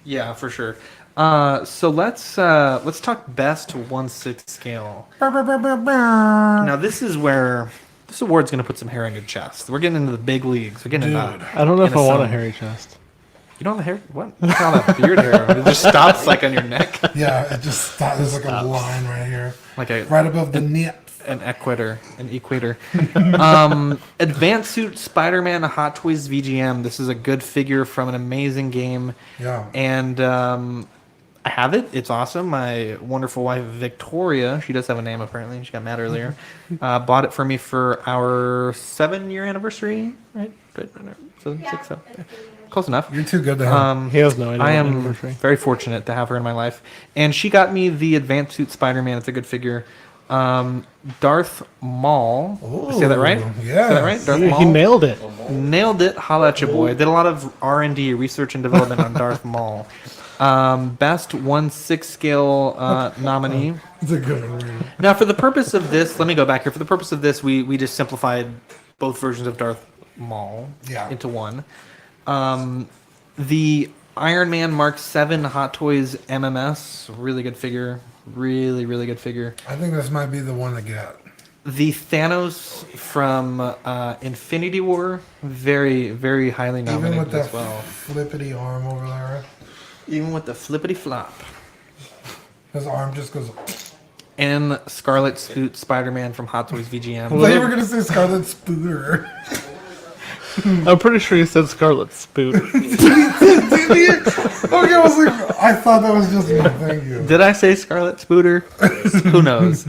Yeah, for sure. So let's talk best 1/6 scale. Now this is where this award's gonna put some hair on your chest. We're getting into the big leagues. We're getting into I don't know if into I want a some- hairy chest. You don't have hair? What? Look at all that beard hair. It just stops like on your neck. Yeah, it just stopped. There's like a line right here, Like a right above the knit. an equator. Advanced Suit Spider-Man Hot Toys VGM. This is a good figure from an amazing game. Yeah. And I have it. It's awesome. My wonderful wife, Victoria, she does have a name apparently. She got mad earlier. Bought it for me for our 7-year anniversary, right? Good. 7, 6, 7. Close enough. You're too good to have. He has no idea. I what am anniversary. very fortunate to have her in my life. And she got me the Advanced Suit Spider-Man. It's a good figure. Darth Maul. Did I say that right? Yeah. Say that right? Darth He Maul. nailed it. Nailed it. Holla at your boy. Did a lot of R&D, research and development on Darth Maul. Best 1/6 scale nominee. It's a good one. Now, for the purpose of this, let me go back here. For the purpose of this, we just simplified both versions of Darth Maul into one. The Iron Man Mark 7 Hot Toys MMS, really good figure. Really, really good figure. I think this might be the one to get. The Thanos from Infinity War, very, very highly Even nominated with that as well. flippity arm over there. Even with the flippity flop. His arm just goes. And Scarlet Suit Spider-Man from Hot Toys VGM. I thought you were going to say Scarlet Spooter. I'm pretty sure you said Scarlet Spoot. Okay, I was like, I thought that was just me. Thank you. Did I say Scarlet Spooter? Who knows?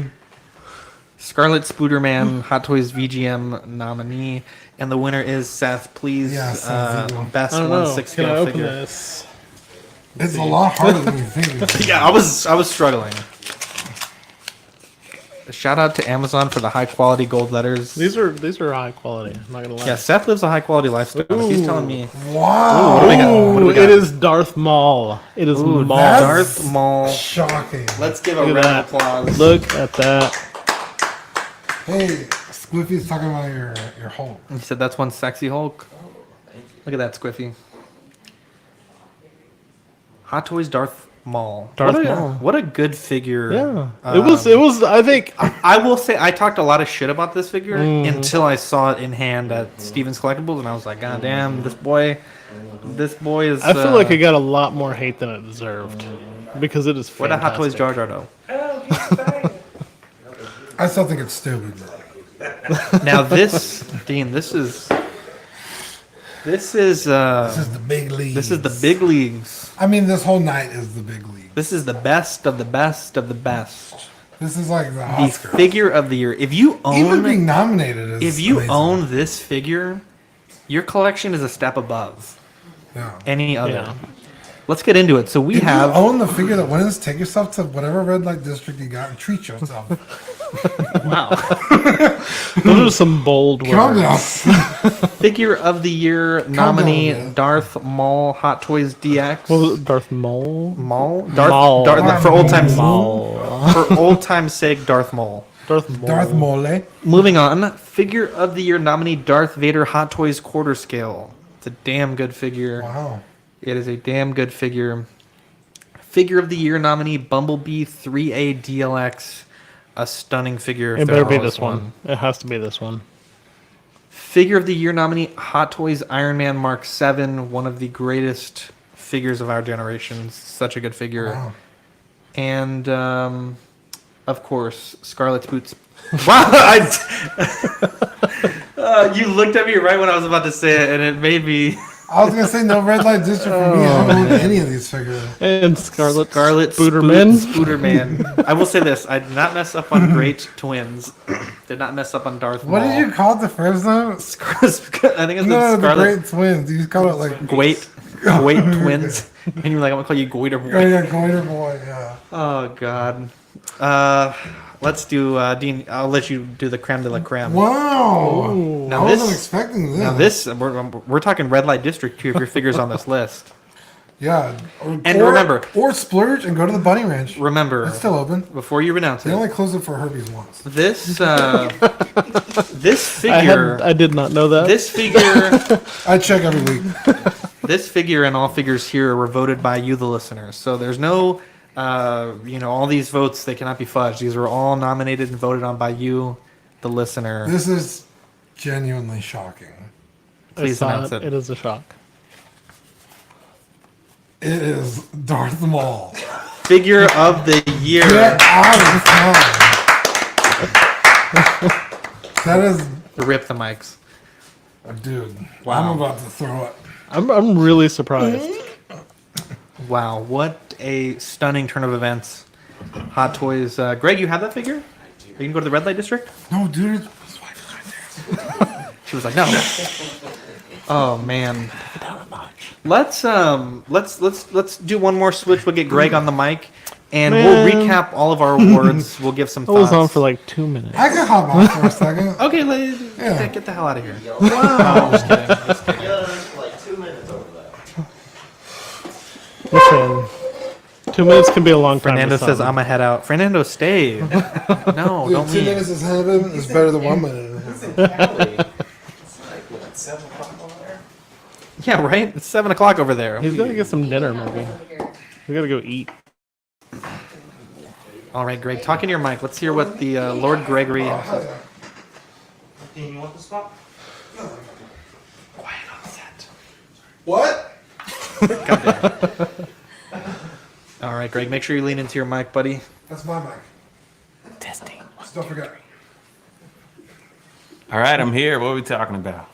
Scarlet Spooderman, Hot Toys VGM nominee, and the winner is Seth. Please, Yeah, Seth, you go. best I don't 1/6 know. Can I scale open figure. this? It's a lot harder than you think. Yeah, I was struggling. A shout out to Amazon for the high quality gold letters. These are high quality. I'm not gonna lie. Yeah, Seth lives a high quality lifestyle. He's telling me. Wow. What do we got? What do Ooh, we got? it is Darth Maul. It is Ooh, Maul. that's- Darth Maul. Shocking. Let's give a Look round at of that. applause. Look at that. Hey, Squiffy's talking about your Hulk. He said that's one sexy Hulk. Look at that, Squiffy. Hot Toys Darth Maul. Darth what a, Maul. What a good figure. Yeah. It was. I think. I will say I talked a lot of shit about this figure until I saw it in hand at Steven's Collectibles, and I was like, God damn, this boy is. I feel like it got a lot more hate than it deserved because it is What a Hot Toys fantastic. Jar Jar though. I still think it's stupid. Now this, Dean, this is This is the big league. this is the big leagues. I mean, this whole night is the big league. This is the best of the best of the best. This is like the The Oscar. figure of the year. If you Even being own, nominated is if you amazing. own this figure, your collection is a step above Yeah. any other. Yeah. Let's get into it. So we If have. you own the figure that wins, take yourself to whatever red light district you got and treat yourself. Wow. Those are some bold Calm down. words. Figure of the year nominee man. Darth Maul Hot Toys DX. What was it? Darth Maul. Maul? Maul. For old time's Maul. For old time's sake, Darth Maul. Darth Maul. Darth Mole. Moving on, figure of the year nominee Darth Vader Hot Toys quarter scale. It's a damn good figure. Wow. It is a damn good figure. Figure of the year nominee Bumblebee 3A DLX. A stunning figure. if It there better be was this one. It has to be this one. Figure of the year nominee Hot Toys Iron Man Mark 7. One of the greatest figures of our generation. Such a good figure. Wow. And of course, Scarlet's Boots. Wow! You looked at me right when I was about to say it, and it made me. I was gonna say no red light district for me. I don't own any of these figures. And Scarlet Spooderman. Spooderman. Spooderman. I will say this: I did not mess up on Great Twins. Did not mess up on Darth What Maul. did you call it the first time? I think it's No, the Scarlet. Great Twins. You call it like Great Twins. And you're like, I'm gonna call you Goiter Boy. oh, yeah, Goiter Boy. Yeah. Oh God. Let's do Dean. I'll let you do the creme de la creme. Wow. Now I wasn't this. expecting this. Now this. We're talking red light district here. If your figures on this list. Yeah. And remember- or splurge and go to the Bunny Ranch. Remember, It's still open. before you renounce They it, only closed it for Herbie's once. this figure. I did not know that. This figure. I check every week. This figure and all figures here were voted by you, the listeners. So there's no, all these votes, they cannot be fudged. These were all nominated and voted on by you, the listener. This is genuinely shocking. Please I saw announce it. It is a shock. It is Darth Maul. Figure of the year. Get out of town. That is, Rip the mics. dude. Wow. I'm about to throw it. I'm really surprised. Wow, what a stunning turn of events. Hot Toys. Greg, you have that figure? Are you gonna go to the red light district? No, dude. His wife is right there. She was like, no. Oh man. Let's do one more switch. We'll get Greg on the mic, and we'll Man. recap all of our awards. We'll give some I thoughts. was on for like 2 minutes. I can hop on for a second. Okay, ladies, Yeah. get the hell out of here. Yeah, like 2 minutes over there. Listen, 2 minutes can be a long time. Fernando to says, some. "I'm a head out." Fernando, stay. No, Dude, don't 2 leave. minutes is heaven is better than 1 minute. Yeah, right. It's 7 o'clock over there. He's gotta get some dinner, maybe. We gotta go eat. All right, Greg, talk into your mic. Let's hear what the Lord Gregory. Dean, you want the spot? Quiet on set. What? All right, Greg, make sure you lean into your mic, buddy. That's my mic. Testing. Just don't forget. All right, I'm here. What are we talking about?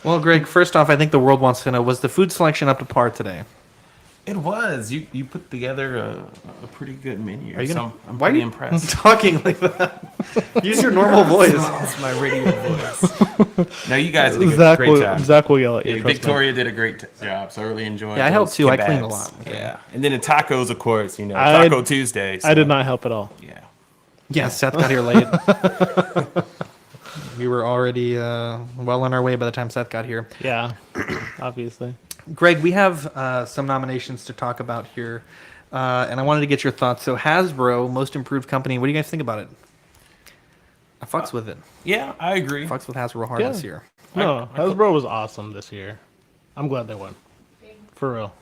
Well, Greg, first off, I think the world wants to know, was the food selection up to par today? It was. You put together a pretty good menu. Are you gonna, so I'm why are pretty you impressed. talking like that? Use your normal voice. It's my radio voice. No, you guys did a Zach great will, job. Zach will yell at you. Yeah, trust me. Victoria did a great job, so I really enjoyed Yeah, I helped those too. I cleaned a kebabs. lot. Yeah, and then the tacos, of course. I- Taco Tuesday. I did not help at all. Yeah. Yeah, Seth got here late. We were already well on our way by the time Seth got here. Yeah, obviously. Greg, we have some nominations to talk about here, and I wanted to get your thoughts. So Hasbro, Most Improved Company, what do you guys think about it? I fucks with it. Yeah, I agree. Fucks with Hasbro hard Yeah. this year. No, Hasbro was awesome this year. I'm glad they won. For real.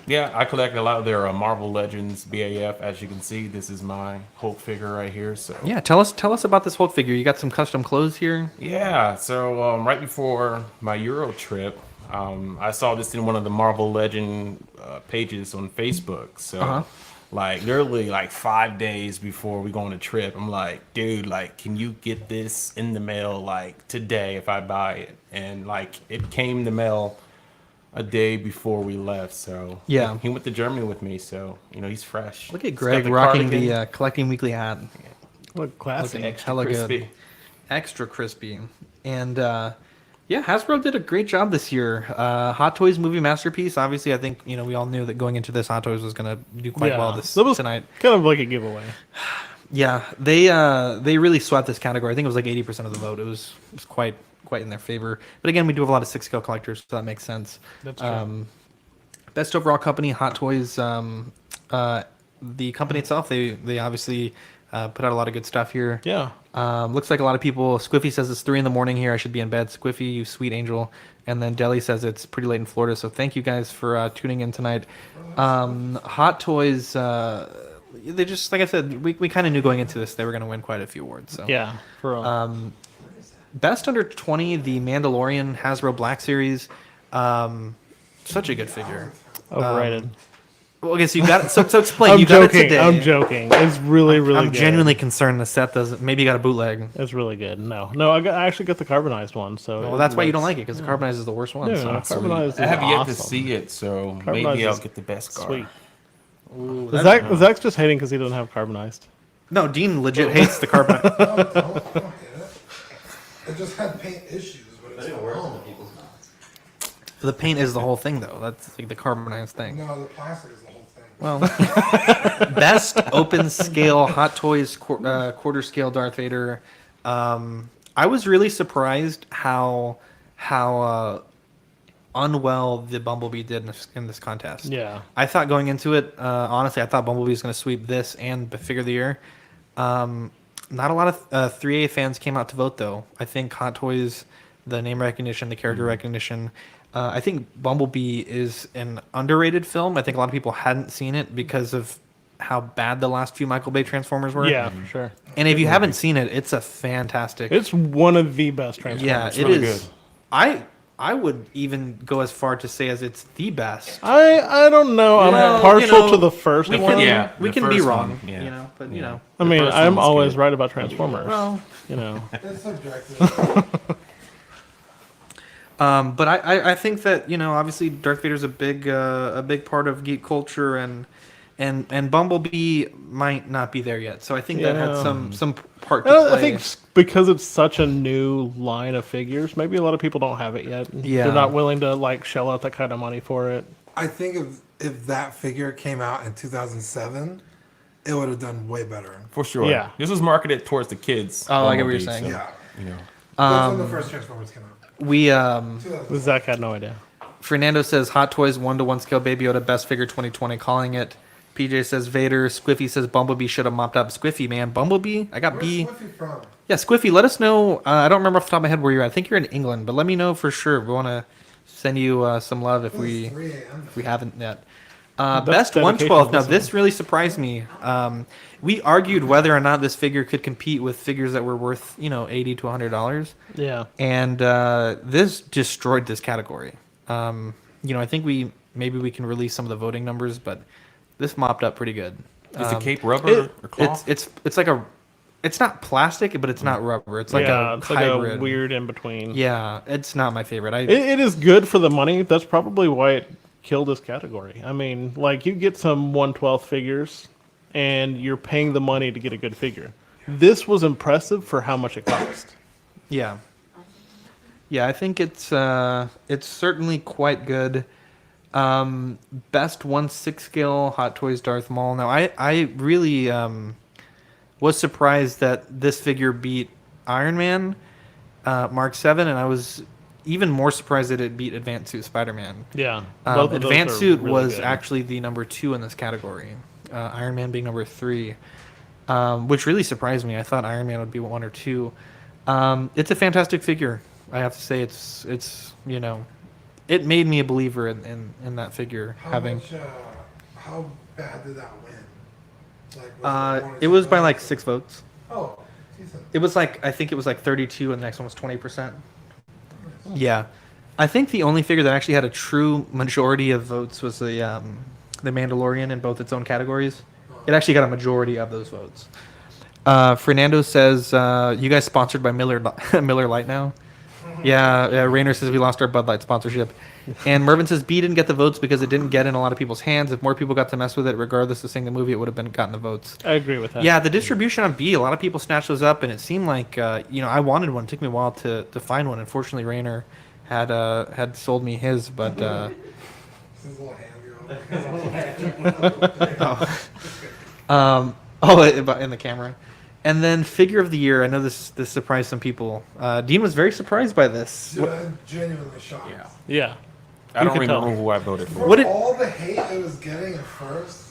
Yeah, I collected a lot of their Marvel Legends BAF. As you can see, this is my Hulk figure right here. So Yeah, tell us about this Hulk figure. You got some custom clothes here. yeah, so right before my Euro trip, I saw this in one of the Marvel Legend pages on Facebook. So, like, literally, like 5 days before we go on a trip, I'm like, dude, like, can you get this in the mail, like, today if I buy it? And, like, it came in the mail a day before we left. So, Yeah. he went to Germany with me. So, he's fresh. Look at He's got Greg the rocking cardigan. the Collecting Weekly hat. Look, classy. Looking hella crispy. good. Extra crispy. And yeah, Hasbro did a great job this year. Hot Toys movie masterpiece. Obviously, I think we all knew that going into this, Hot Toys was going to do quite well this that was tonight. kind of like a giveaway. Yeah, they really swept this category. I think it was like 80% of the vote. It was quite in their favor. But again, we do have a lot of 6-scale collectors, so that makes sense. That's true. Best overall company, Hot Toys. The company itself, they obviously put out a lot of good stuff here. Yeah. Looks like a lot of people. Squiffy says it's 3 a.m. here. I should be in bed. Squiffy, you sweet angel. And then Deli says it's pretty late in Florida. So thank you guys for tuning in tonight. Hot Toys. They just, like I said, we kind of knew going into this they were going to win quite a few awards. So Yeah, for real. Best under 20, the Mandalorian Hasbro Black Series. Such a good figure. Overrated. Well, okay, so you got it. So explain. I'm you got it joking. today. I'm joking. It's really, really I'm good. genuinely concerned the set doesn't. Maybe you got a bootleg. It's really good. No, I actually got the carbonized one. So Well, that's why you don't like it, because the carbonized is the worst one. Yeah, so. carbonized is I have yet to awesome. see it, so Carbonized maybe I'll is get the best card. Sweet. Ooh, Zach's just hating because he doesn't have carbonized. No, Dean legit hates the carbonized. Don't hit it. It just had paint issues, but it's Didn't work in people's mouths. The paint is the whole thing, though. That's like the carbonized thing. no, the plastic is the whole thing. Well, best open scale Hot Toys quarter scale Darth Vader. I was really surprised how unwell the Bumblebee did in this contest. Yeah. I thought going into it, honestly, I thought Bumblebee was going to sweep this and the Figure of the Year. Not a lot of 3A fans came out to vote, though. I think Hot Toys, the name recognition, the character recognition. I think Bumblebee is an underrated film. I think a lot of people hadn't seen it because of how bad the last few Michael Bay Transformers were. Yeah, for sure. And if you haven't seen it, it's a fantastic. It's one of the best Transformers. yeah, it really is. good. I would even go as far to say as it's the best. I don't know. I'm Well, partial to the first we one. can, Yeah, we the can be first wrong, one, yeah. you know. But you Yeah. know, I mean, first I'm one's always good. right about Transformers. well, You know. It's subjective. but I think that obviously Darth Vader's a big part of geek culture, and Bumblebee might not be there yet. So I think that had Yeah. some part to I play. think because it's such a new line of figures, maybe a lot of people don't have it yet. Yeah. They're not willing to like shell out that kind of money for it. I think if that figure came out in 2007, it would have done way better. For sure. Yeah. This was marketed towards the kids. Oh, I get what you're Bumblebee, saying. so, Yeah. You know. That's when the first Transformers came out. we 2007. Zach had no idea. Fernando says Hot Toys 1-to-1 scale Baby Yoda best figure 2020, calling it. PJ says Vader. Squiffy says Bumblebee should have mopped up. Squiffy, man, Bumblebee. I got Where's B. Squiffy from? Yeah, Squiffy. Let us know. I don't remember off the top of my head where you're at. I think you're in England, but let me know for sure. We want to send you some love if It's we 3 a.m. haven't yet. That's Best dedication 112. to Now, this this really surprised me. We argued whether or not this figure could compete with figures that were worth, $80 to $100. Yeah. And this destroyed this category. I think maybe we can release some of the voting numbers, but this mopped up pretty good. Is the cape rubber or cloth? It's like it's not plastic, but it's not rubber. It's like yeah, a it's hybrid. like a weird in between. Yeah, it's not my favorite. It is good for the money. That's probably why it killed this category. I mean, like you get some 1/12 figures, and you're paying the money to get a good figure. This was impressive for how much it cost. Yeah. Yeah, I think it's certainly quite good. Best 1/6 scale Hot Toys Darth Maul. Now I really was surprised that this figure beat Iron Man Mark 7, and I was even more surprised that it beat Advanced Suit Spider-Man. Yeah. both of those Advanced are Suit really was good. actually the number 2 in this category. Iron Man being number 3, which really surprised me. I thought Iron Man would be 1 or 2. It's a fantastic figure. I have to say, it's it made me a believer in that figure. How having much, how bad did that win? Like, it was by like 6 votes. Oh, decent. It was like I think it was like 32, and the next one was 20%. Yeah, I think the only figure that actually had a true majority of votes was the Mandalorian in both its own categories. It actually got a majority of those votes. Fernando says, "You guys sponsored by Miller Lite now?" Yeah. Rainer says we lost our Bud Light sponsorship. And Mervin says B didn't get the votes because it didn't get in a lot of people's hands. If more people got to mess with it, regardless of seeing the movie, it would have gotten the votes. I agree with that. Yeah, the distribution on B, a lot of people snatched those up, and it seemed like I wanted one. It took me a while to find one. Unfortunately, Rainer had sold me his, but This is a little hand in the camera. And then figure of the year. I know this surprised some people. Dean was very surprised by this. Dude, I'm genuinely shocked. Yeah. Yeah. I don't can tell. remember who I voted for. For What did- all the hate it was getting at first,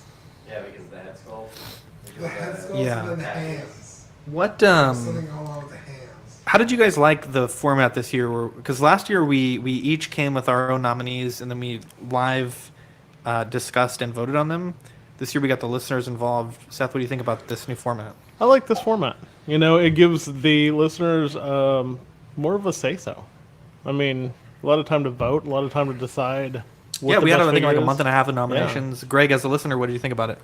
Yeah, because the head skull. the head skulls Yeah. and then the hands. What Something going on with the hands. How did you guys like the format this year? Because last year we each came with our own nominees, and then we live discussed and voted on them. This year we got the listeners involved. Seth, what do you think about this new format? I like this format. It gives the listeners more of a say-so. I mean, a lot of time to vote, a lot of time to decide. Yeah, we had I think like a is. month and a half of nominations. Greg, as a listener, what do you think about it?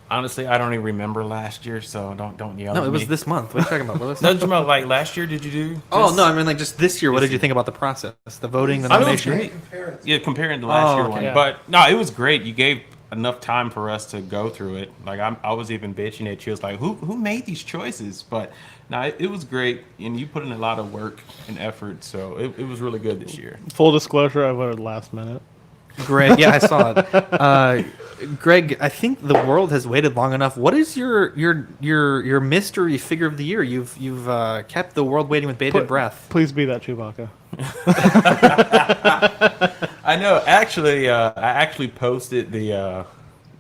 Honestly, I don't even remember last year, so don't yell No, at it me. was this month. What are you talking about, Willis? No, just about like last year. Did you do? Oh this? no, I mean like just this year. What did you think about the process, the voting, the I mean, it was nomination? great. Compare it to Yeah, comparing the last Oh, year okay. one, Yeah. but no, it was great. You gave enough time for us to go through it. Like I was even bitching at you. It's like who made these choices? But no, it was great, and you put in a lot of work and effort, so it was really good this year. Full disclosure, I voted last minute. Greg, yeah, I saw it. Greg, I think the world has waited long enough. What is your mystery figure of the year? You've kept the world waiting with bated breath. Please be that Chewbacca. I know. Actually, I actually posted the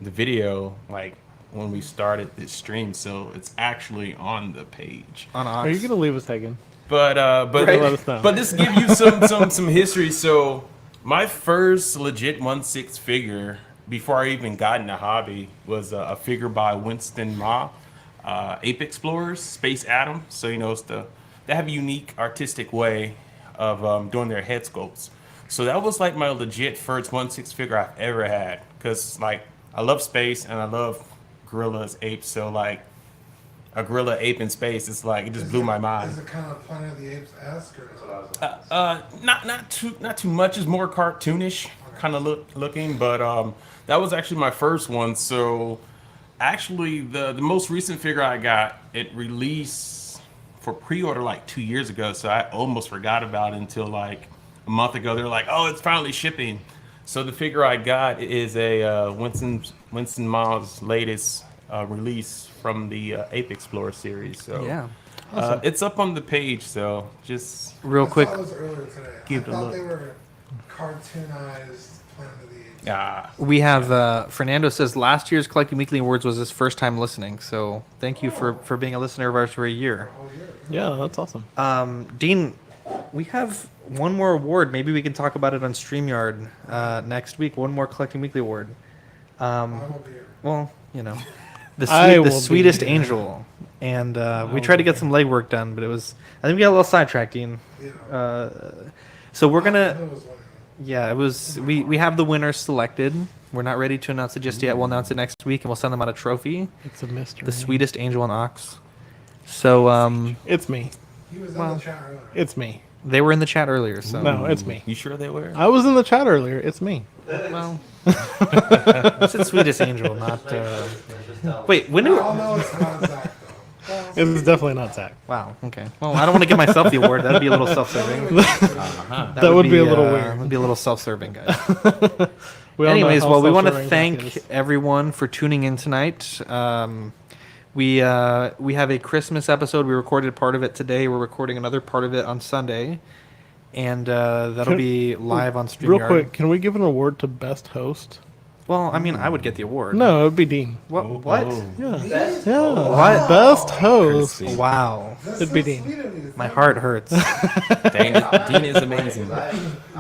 video like when we started this stream, so it's actually on the page. On Are you Ox. going to leave us hanging? But Right. Let us know. but this give you some history. So my first legit 1/6 figure before I even got in the hobby was a figure by Winston Ma, Ape Explorers, Space Atom. So it's they have a unique artistic way of doing their head sculpts. So that was like my legit first 1/6 figure I've ever had. Cause like I love space and I love gorillas, apes. So like a gorilla ape in space, it's like it just blew my mind. Is it kind of Planet of the Apes-esque? Not too much. It's more cartoonish kind of looking, but that was actually my first one. So actually, the most recent figure I got, it released for pre-order like 2 years ago. So I almost forgot about it until like a month ago. They're like, "Oh, it's finally shipping." So the figure I got is a Winston Miles' latest release from the Ape Explorer series. So Yeah. it's up on the page. So just Real quick, I saw those earlier today. Give it I a thought look. they were cartoonized Planet of the Apes. we have Fernando says last year's Collecting Weekly Awards was his first time listening. So thank you for being a listener of ours for a year. Yeah, that's awesome. Dean, we have one more award. Maybe we can talk about it on StreamYard next week. One more Collecting Weekly Award. I won't be here. Well, you know, I will the be sweetest here. angel, and we tried to get some legwork done, but it was I think we got a little sidetracked, Dean. So we're gonna. It was one. Yeah, it was. We have the winners selected. We're not ready to announce it just yet. We'll announce it next week, and we'll send them out a trophy. It's a mystery. The sweetest angel and ox. So It's me. He was Well, in the chat earlier. It's me. they were in the chat earlier. So No, it's me. you sure they were? I was in the chat earlier. It's me. well, I said sweetest angel, not. Wait, when do? I'll know it's not Zach, though. It's definitely not Zach. Wow. Okay. Well, I don't want to give myself the award. That'd be a little self-serving. That would be a little weird. Would be a little self-serving, guys. We all know Anyways, how well, we want to self-serving Zach thank is. everyone for tuning in tonight. We have a Christmas episode. We recorded part of it today. We're recording another part of it on Sunday, and that'll Can- be live on StreamYard. Real quick, can we give an award to best host? Well, I mean, I would get the award. No, it would be Dean. What? What? Yeah. Best Yeah. What? Best host. Wow. That's It'd so be Dean. sweet of you. My heart hurts. Dean is amazing.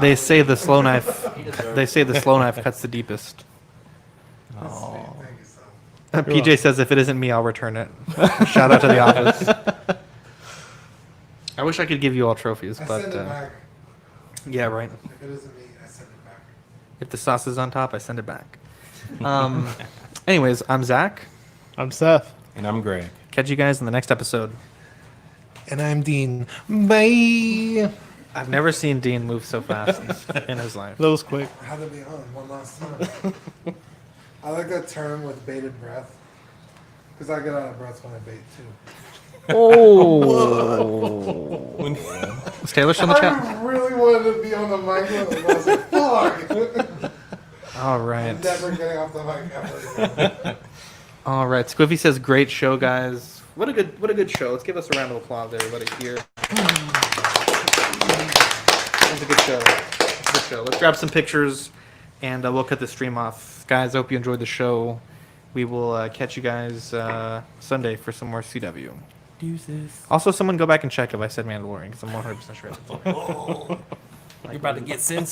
They say the slow knife. They say the slow knife cuts the deepest. Thank you so much. PJ says if it isn't me, I'll return it. Shout out to the office. I wish I could give you all trophies, I but send it back. yeah, right. If it isn't me, I send it back. If the sauce is on top, I send it back. Anyways, I'm Zach. I'm Seth. And I'm Greg. Catch you guys in the next episode. And I'm Dean. Bye. I've never seen Dean move so fast in his life. That was quick. I had to be on one last time. I like that term with bated breath. Because I get out of breath when I bait too. Oh. Is Taylor still in the chat? I really wanted to be on the mic. I was like, fuck. All I'm right. never getting off the mic ever again. All right. Squiffy says, "Great show, guys. What a good show. Let's give us a round of applause, everybody here. That was a good show. It's a good show. Let's grab some pictures, and we'll cut the stream off, guys. I hope you enjoyed the show. We will catch you guys Sunday for some more CW. Deuces. Also, someone go back and check if I said Mandalorian because I'm 100% sure. You're about to get censored.